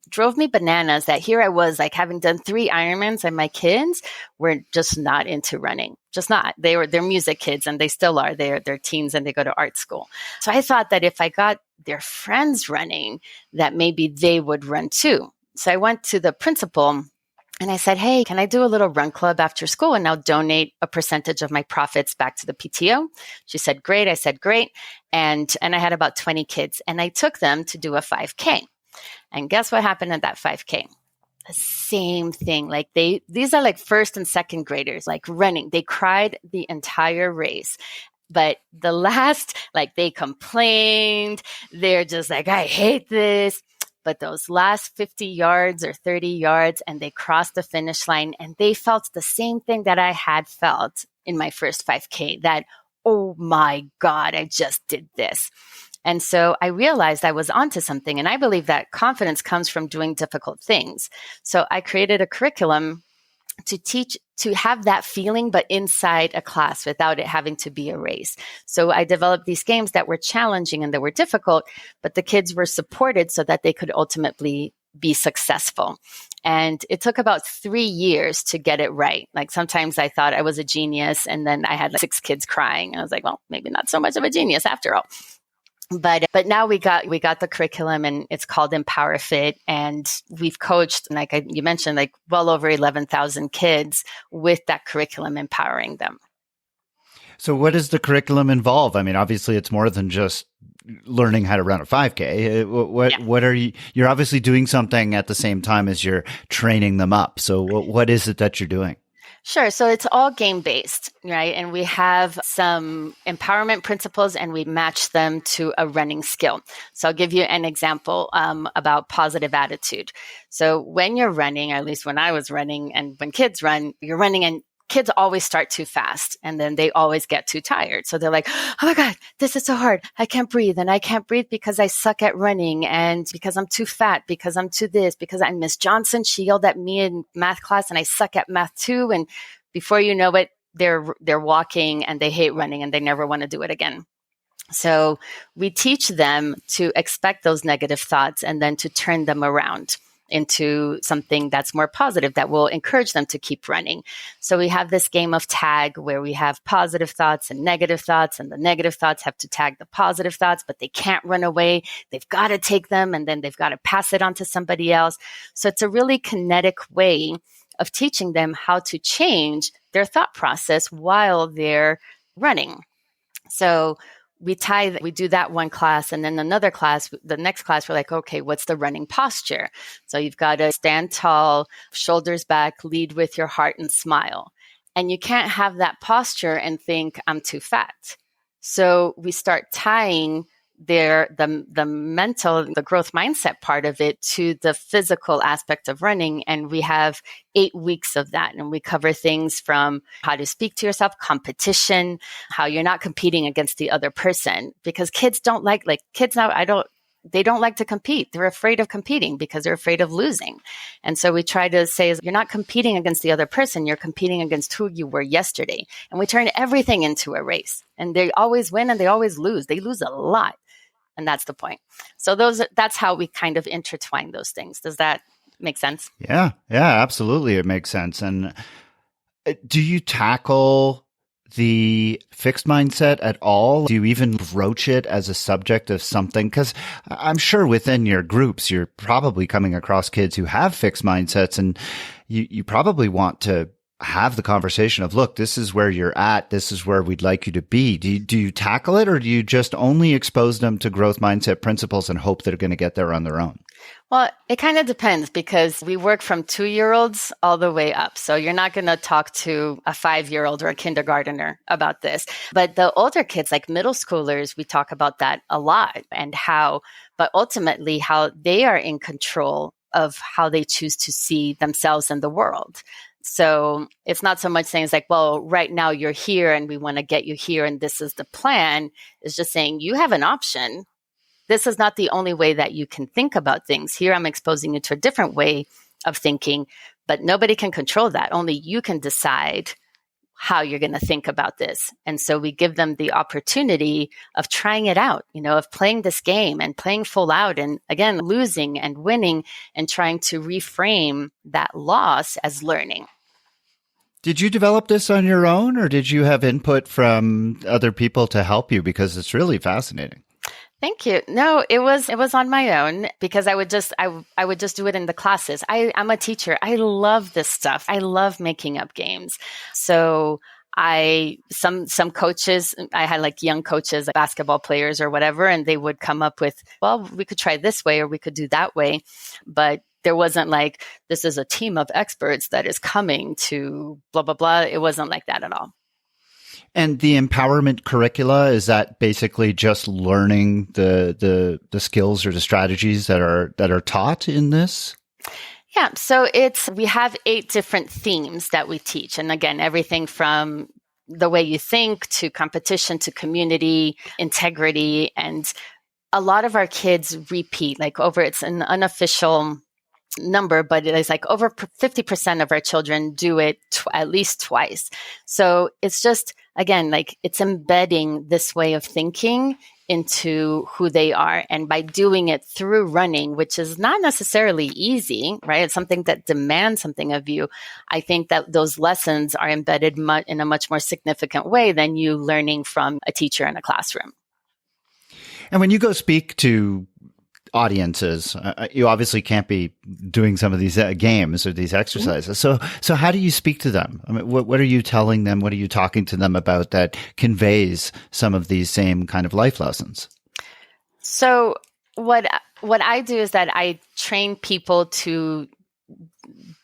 drove me bananas that here I was, like, having done 3 Ironmans, and my kids were just not into running. Just not. They're music kids, and they still are. They're teens and they go to art school. So I thought that if I got their friends running, that maybe they would run too. So I went to the principal and I said, hey, can I do a little run club after school and I'll donate a percentage of my profits back to the PTO? She said, great. I said, great. And I had about 20 kids, and I took them to do a 5K. And guess what happened at that 5K? The same thing. Like these are like first and second graders, like running. They cried the entire race. But the last, like, they complained. They're just like, I hate this. But those last 50 yards or 30 yards, and they crossed the finish line, and they felt the same thing that I had felt in my first 5K, that, oh my God, I just did this. And so I realized I was onto something. And I believe that confidence comes from doing difficult things. So I created a curriculum to teach, to have that feeling, but inside a class without it having to be a race. So I developed these games that were challenging and that were difficult, but the kids were supported so that they could ultimately be successful. And it took about 3 years to get it right. Like, sometimes I thought I was a genius, and then I had like 6 kids crying. And I was like, well, maybe not so much of a genius after all. But now we got the curriculum, and it's called Empower Fit, and we've coached, like you mentioned, like well over 11,000 kids with that curriculum, empowering them. So what does the curriculum involve? I mean, obviously it's more than just learning how to run a 5K. What are you're obviously doing something at the same time as you're training them up. So what is it that you're doing? Sure. So it's all game-based, right? And we have some empowerment principles, and we match them to a running skill. So I'll give you an example about positive attitude. So when you're running, or at least when I was running, and when kids run, you're running, and kids always start too fast, and then they always get too tired. So they're like, oh my God, this is so hard. I can't breathe. And I can't breathe because I suck at running, and because I'm too fat, because I'm too this, because I'm Miss Johnson. She yelled at me in math class, and I suck at math too. And before you know it, they're walking, and they hate running, and they never want to do it again. So we teach them to expect those negative thoughts, and then to turn them around into something that's more positive, that will encourage them to keep running. So we have this game of tag, where we have positive thoughts and negative thoughts, and the negative thoughts have to tag the positive thoughts, but they can't run away. They've got to take them, and then they've got to pass it on to somebody else. So it's a really kinetic way of teaching them how to change their thought process while they're running. So we do that one class, and then another class, the next class, we're like, okay, what's the running posture? So you've got to stand tall, shoulders back, lead with your heart, and smile. And you can't have that posture and think, I'm too fat. So we start tying the mental, the growth mindset part of it to the physical aspect of running. And we have 8 weeks of that. And we cover things from how to speak to yourself, competition, how you're not competing against the other person, because kids don't like kids now, they don't like to compete. They're afraid of competing because they're afraid of losing. And so we try to say, you're not competing against the other person. You're competing against who you were yesterday. And we turn everything into a race, and they always win and they always lose. They lose a lot. And that's the point. So that's how we kind of intertwine those things. Does that make sense? Yeah, absolutely. It makes sense. And do you tackle the fixed mindset at all? Do you even broach it as a subject of something? Because I'm sure within your groups, you're probably coming across kids who have fixed mindsets, and you probably want to have the conversation of, look, this is where you're at. This is where we'd like you to be. Do you tackle it, or do you just only expose them to growth mindset principles and hope they're going to get there on their own? Well, it kind of depends, because we work from 2-year-olds all the way up. So you're not going to talk to a 5-year-old or a kindergartner about this. But the older kids, like middle schoolers, we talk about that a lot, and but ultimately how they are in control of how they choose to see themselves in the world. So it's not so much saying it's like, well, right now you're here and we want to get you here and this is the plan. It's just saying you have an option. This is not the only way that you can think about things. Here I'm exposing you to a different way of thinking, but nobody can control that. Only you can decide how you're going to think about this. And so we give them the opportunity of trying it out, of playing this game and playing full out and again, losing and winning and trying to reframe that loss as learning. Did you develop this on your own, or did you have input from other people to help you? Because it's really fascinating. Thank you. No, it was on my own because I would just do it in the classes. I'm a teacher. I love this stuff. I love making up games. So some coaches, I had like young coaches, basketball players or whatever, and they would come up with, well, we could try this way or we could do that way. But there wasn't like, this is a team of experts that is coming to blah, blah, blah. It wasn't like that at all. And the empowerment curricula, is that basically just learning the skills or the strategies that are taught in this? Yeah. So we have 8 different themes that we teach. And again, everything from the way you think to competition to community, integrity. And a lot of our kids repeat, it's an unofficial number, but it is like over 50% of our children do it at least twice. So it's just, again, like it's embedding this way of thinking into who they are. And by doing it through running, which is not necessarily easy, right? It's something that demands something of you. I think that those lessons are embedded in a much more significant way than you learning from a teacher in a classroom. And when you go speak to audiences, you obviously can't be doing some of these games or these exercises. So how do you speak to them? I mean, what are you telling them? What are you talking to them about that conveys some of these same kind of life lessons? So what I do is that I train people to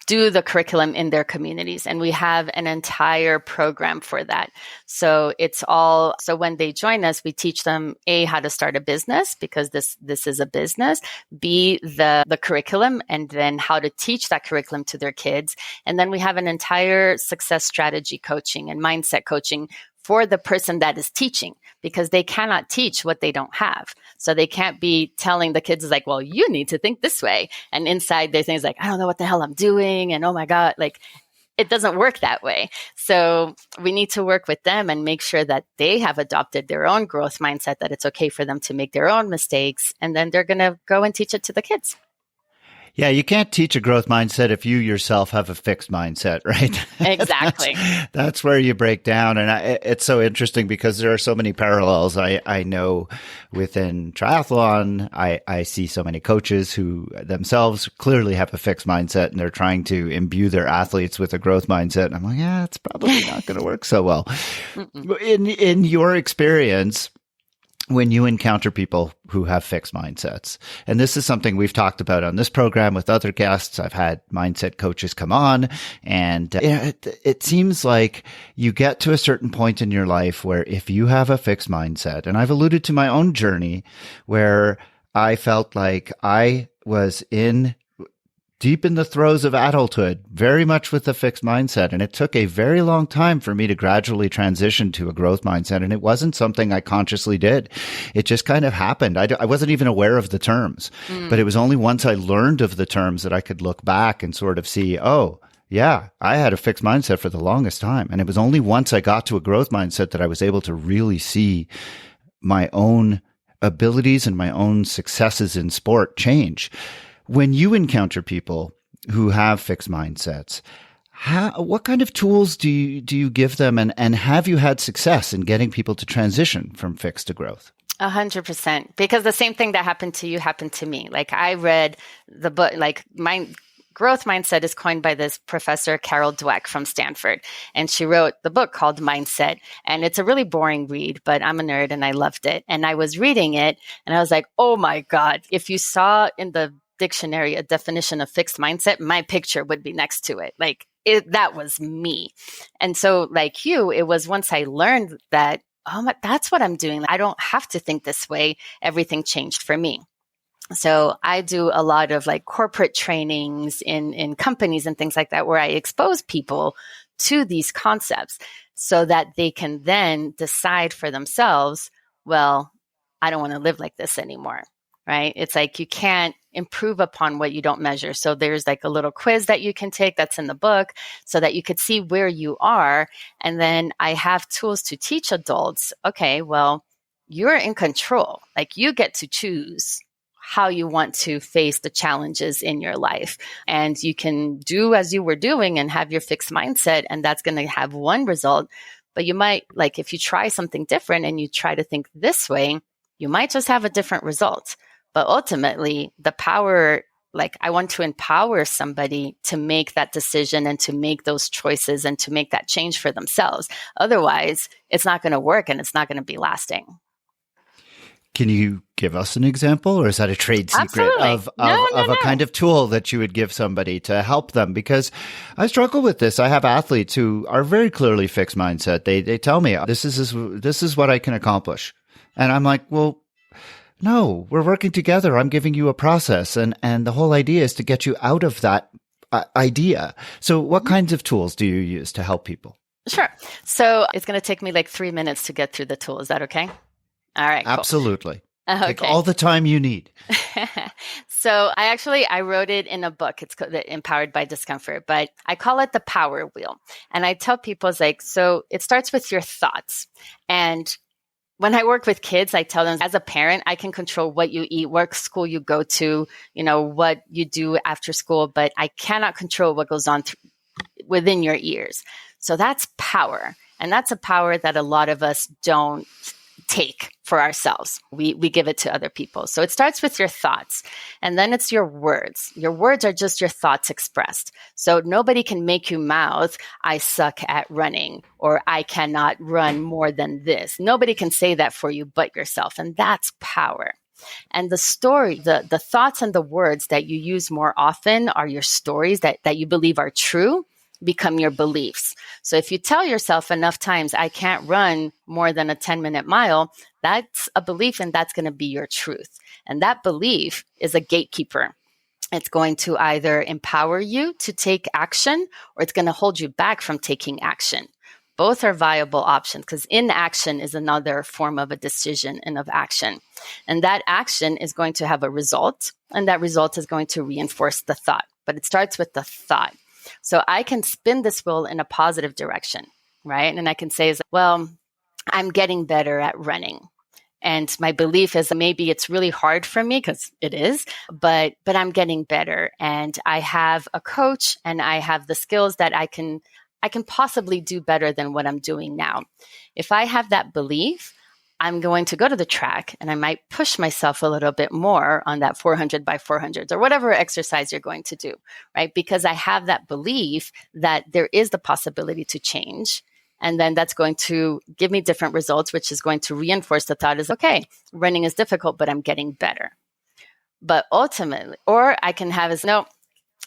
do the curriculum in their communities. And we have an entire program for that. So so when they join us, we teach them A, how to start a business, because this is a business, B, the curriculum, and then how to teach that curriculum to their kids. And then we have an entire success strategy coaching and mindset coaching for the person that is teaching, because they cannot teach what they don't have. So they can't be telling the kids like, well, you need to think this way. And inside their things like, I don't know what the hell I'm doing. And oh my God, like it doesn't work that way. So we need to work with them and make sure that they have adopted their own growth mindset, that it's okay for them to make their own mistakes. And then they're going to go and teach it to the kids. Yeah, you can't teach a growth mindset if you yourself have a fixed mindset, right? Exactly. That's where you break down. And it's so interesting because there are so many parallels. I know within triathlon, I see so many coaches who themselves clearly have a fixed mindset and they're trying to imbue their athletes with a growth mindset. And I'm like, yeah, it's probably not going to work so well. In your experience, when you encounter people who have fixed mindsets, and this is something we've talked about on this program with other guests, I've had mindset coaches come on, and it seems like you get to a certain point in your life where if you have a fixed mindset, and I've alluded to my own journey where I felt like I was deep in the throes of adulthood, very much with a fixed mindset. And it took a very long time for me to gradually transition to a growth mindset. And it wasn't something I consciously did. It just kind of happened. I wasn't even aware of the terms, but it was only once I learned of the terms that I could look back and sort of see, oh, yeah, I had a fixed mindset for the longest time. And it was only once I got to a growth mindset that I was able to really see my own abilities and my own successes in sport change. When you encounter people who have fixed mindsets, what kind of tools do you give them, and have you had success in getting people to transition from fixed to growth? 100%, because the same thing that happened to you happened to me. Like I read the book, like my growth mindset is coined by this professor, Carol Dweck from Stanford. And she wrote the book called Mindset. And it's a really boring read, but I'm a nerd and I loved it. And I was reading it and I was like, oh my God, if you saw in the dictionary a definition of fixed mindset, my picture would be next to it. Like that was me. And so like you, it was once I learned that, that's what I'm doing. I don't have to think this way. Everything changed for me. So I do a lot of like corporate trainings in companies and things like that, where I expose people to these concepts so that they can then decide for themselves, well, I don't want to live like this anymore. Right? It's like you can't improve upon what you don't measure. So there's like a little quiz that you can take that's in the book so that you could see where you are. And then I have tools to teach adults, okay, well, you're in control. Like you get to choose how you want to face the challenges in your life. And you can do as you were doing and have your fixed mindset, and that's going to have one result. But you might, like, if you try something different and you try to think this way, you might just have a different result. But ultimately, the power, like, I want to empower somebody to make that decision and to make those choices and to make that change for themselves. Otherwise, it's not going to work and it's not going to be lasting. Can you give us an example, or is that a trade secret of a kind of tool that you would give somebody to help them? Because I struggle with this. I have athletes who are very clearly fixed mindset. They tell me this is what I can accomplish, and I'm like, well, no, we're working together. I'm giving you a process, and the whole idea is to get you out of that idea. So, what kinds of tools do you use to help people? Sure. So it's going to take me like 3 minutes to get through the tool. Is that okay? All right. Cool. Absolutely. Okay. Take all the time you need. So I wrote it in a book. It's called Empowered by Discomfort, but I call it the power wheel. And I tell people, it's like, so it starts with your thoughts. And when I work with kids, I tell them, as a parent, I can control what you eat, what school you go to, what you do after school, but I cannot control what goes on within your ears. So that's power. And that's a power that a lot of us don't take for ourselves. We give it to other people. So it starts with your thoughts, and then it's your words. Your words are just your thoughts expressed. So nobody can make you mouth, I suck at running, or I cannot run more than this. Nobody can say that for you but yourself. And that's power. And the story, the thoughts and the words that you use more often are your stories that you believe are true, become your beliefs. So if you tell yourself enough times, I can't run more than a 10-minute mile, that's a belief, and that's going to be your truth. And that belief is a gatekeeper. It's going to either empower you to take action, or it's going to hold you back from taking action. Both are viable options, because inaction is another form of a decision and of action. And that action is going to have a result, and that result is going to reinforce the thought. But it starts with the thought. So I can spin this wheel in a positive direction, right? And I can say, well, I'm getting better at running. And my belief is maybe it's really hard for me, because it is, but I'm getting better. And I have a coach, and I have the skills that I can possibly do better than what I'm doing now. If I have that belief, I'm going to go to the track, and I might push myself a little bit more on that 400 by 400s or whatever exercise you're going to do, right? Because I have that belief that there is the possibility to change. And then that's going to give me different results, which is going to reinforce the thought is, okay, running is difficult, but I'm getting better. But ultimately, or I can have is, no,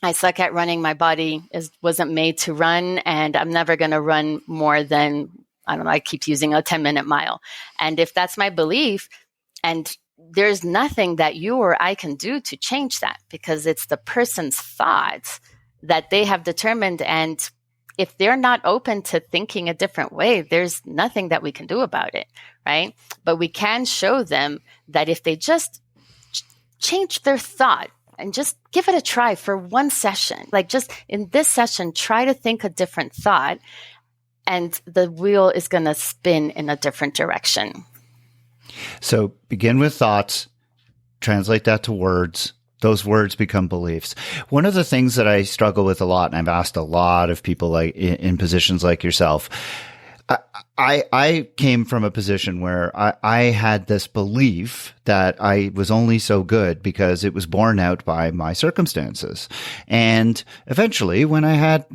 I suck at running. My body wasn't made to run, and I'm never going to run more than, I don't know, I keep using a 10-minute mile. And if that's my belief, and there's nothing that you or I can do to change that, because it's the person's thoughts that they have determined. And if they're not open to thinking a different way, there's nothing that we can do about it, right? But we can show them that if they just change their thought and just give it a try for one session, like just in this session, try to think a different thought, and the wheel is going to spin in a different direction. So begin with thoughts, translate that to words. Those words become beliefs. One of the things that I struggle with a lot, and I've asked a lot of people like in positions like yourself, I came from a position where I had this belief that I was only so good because it was borne out by my circumstances. And eventually, when I had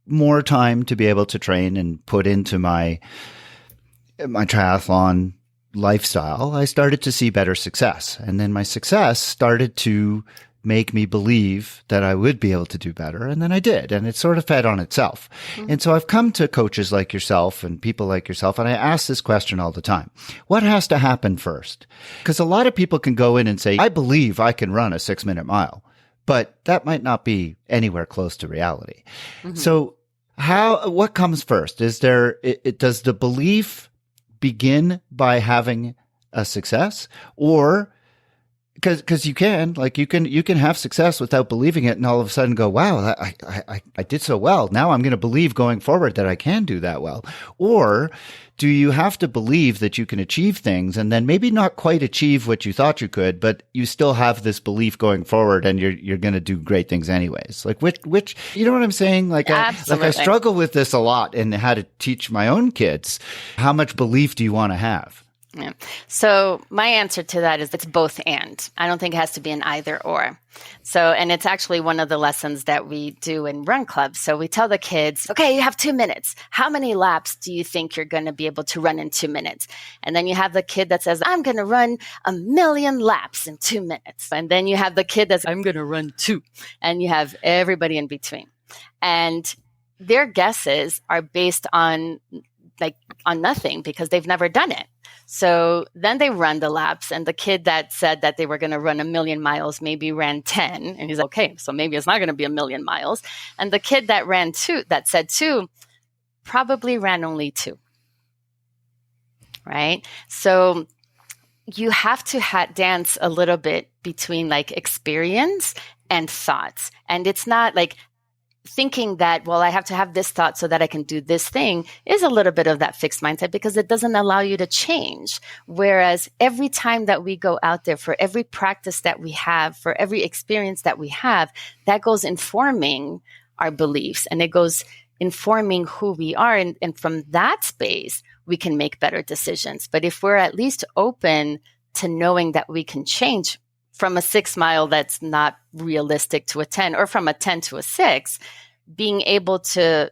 more time to be able to train and put into my triathlon lifestyle, I started to see better success. And then my success started to make me believe that I would be able to do better. And then I did. And it sort of fed on itself. Mm-hmm. And so I've come to coaches like yourself and people like yourself, and I ask this question all the time. What has to happen first? Because a lot of people can go in and say, I believe I can run a 6-minute mile, but that might not be anywhere close to reality. Mm-hmm. So what comes first? Does the belief begin by having a success, or Because you can have success without believing it, and all of a sudden go, wow, I did so well. Now I'm going to believe going forward that I can do that well. Or do you have to believe that you can achieve things and then maybe not quite achieve what you thought you could, but you still have this belief going forward and you're going to do great things anyways? Like which, you know what I'm saying? Like I struggle with this a lot and how to teach my own kids. How much belief do you want to have? Yeah. So my answer to that is it's both and. I don't think it has to be an either or. So, and it's actually one of the lessons that we do in run clubs. So we tell the kids, okay, you have 2 minutes. How many laps do you think you're going to be able to run in 2 minutes? And then you have the kid that says, I'm going to run 1,000,000 laps in 2 minutes. And then you have the kid that's, I'm going to run 2. And you have everybody in between. And their guesses are based on nothing because they've never done it. So then they run the laps, and the kid that said that they were going to run 1,000,000 miles maybe ran 10, and he's like, okay, so maybe it's not going to be 1,000,000 miles. And the kid that ran 2, that said 2, probably ran only 2, right? So you have to dance a little bit between like experience and thoughts, and it's not like thinking that, well, I have to have this thought so that I can do this thing is a little bit of that fixed mindset because it doesn't allow you to change. Whereas every time that we go out there, for every practice that we have, for every experience that we have, that goes informing our beliefs and it goes informing who we are. And from that space, we can make better decisions. But if we're at least open to knowing that we can change from a 6 mile that's not realistic to a 10, or from a 10 to a 6, being able to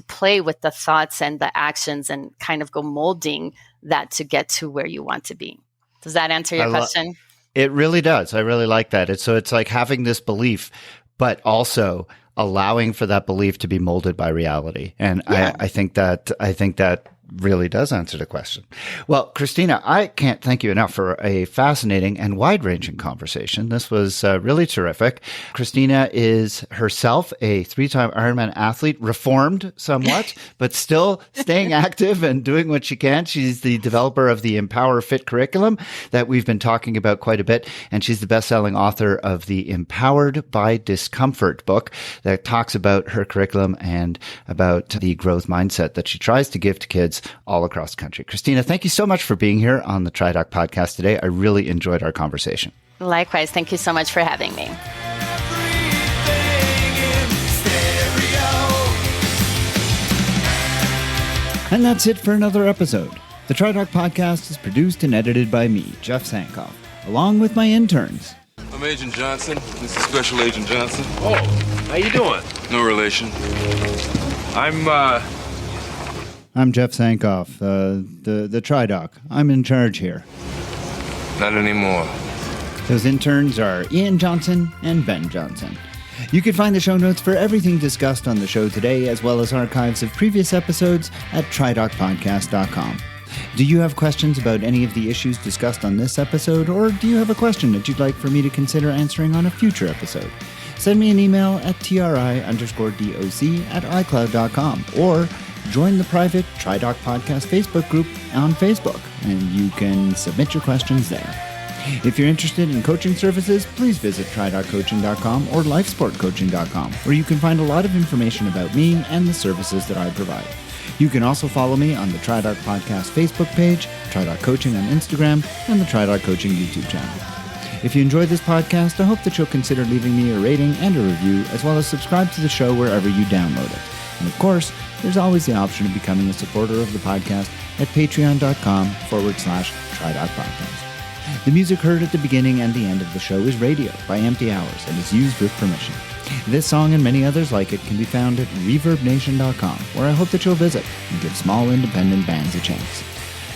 play with the thoughts and the actions and kind of go molding that to get to where you want to be. Does that answer your question? It really does. I really like that. It's like having this belief, but also allowing for that belief to be molded by reality. And yeah. I think that really does answer the question. Well, Cristina, I can't thank you enough for a fascinating and wide-ranging conversation. This was really terrific. Cristina is herself a 3-time Ironman athlete, reformed somewhat, but still staying active and doing what she can. She's the developer of the Empower Fit curriculum that we've been talking about quite a bit, and she's the best-selling author of the Empowered by Discomfort book that talks about her curriculum and about the growth mindset that she tries to give to kids all across the country. Cristina, thank you so much for being here on the TriDoc podcast today. I really enjoyed our conversation. Likewise. Thank you so much for having me. And that's it for another episode. The TriDoc podcast is produced and edited by me, Jeff Sankoff, along with my interns. I'm Agent Johnson. This is Special Agent Johnson. Oh, how you doing? No relation. I'm Jeff Sankoff, the TriDoc. I'm in charge here. Not anymore. Those interns are Ian Johnson and Ben Johnson. You can find the show notes for everything discussed on the show today, as well as archives of previous episodes at tridocpodcast.com. Do you have questions about any of the issues discussed on this episode, or do you have a question that you'd like for me to consider answering on a future episode? Send me an email at tri_doc@icloud.com, or join the private TriDoc Podcast Facebook group on Facebook, and you can submit your questions there. If you're interested in coaching services, please visit tridoccoaching.com or lifesportcoaching.com, where you can find a lot of information about me and the services that I provide. You can also follow me on the TriDoc Podcast Facebook page, TriDoc Coaching on Instagram, and the TriDoc Coaching YouTube channel. If you enjoyed this podcast, I hope that you'll consider leaving me a rating and a review, as well as subscribe to the show wherever you download it. And of course, there's always the option of becoming a supporter of the podcast at patreon.com/TriDoc Podcast. The music heard at the beginning and the end of the show is Radio by Empty Hours and is used with permission. This song and many others like it can be found at ReverbNation.com, where I hope that you'll visit and give small independent bands a chance.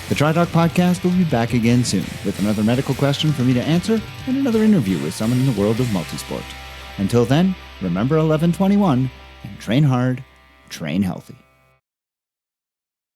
The TriDoc Podcast will be back again soon with another medical question for me to answer and another interview with someone in the world of multisport. Until then, remember 1121 and train hard, train healthy.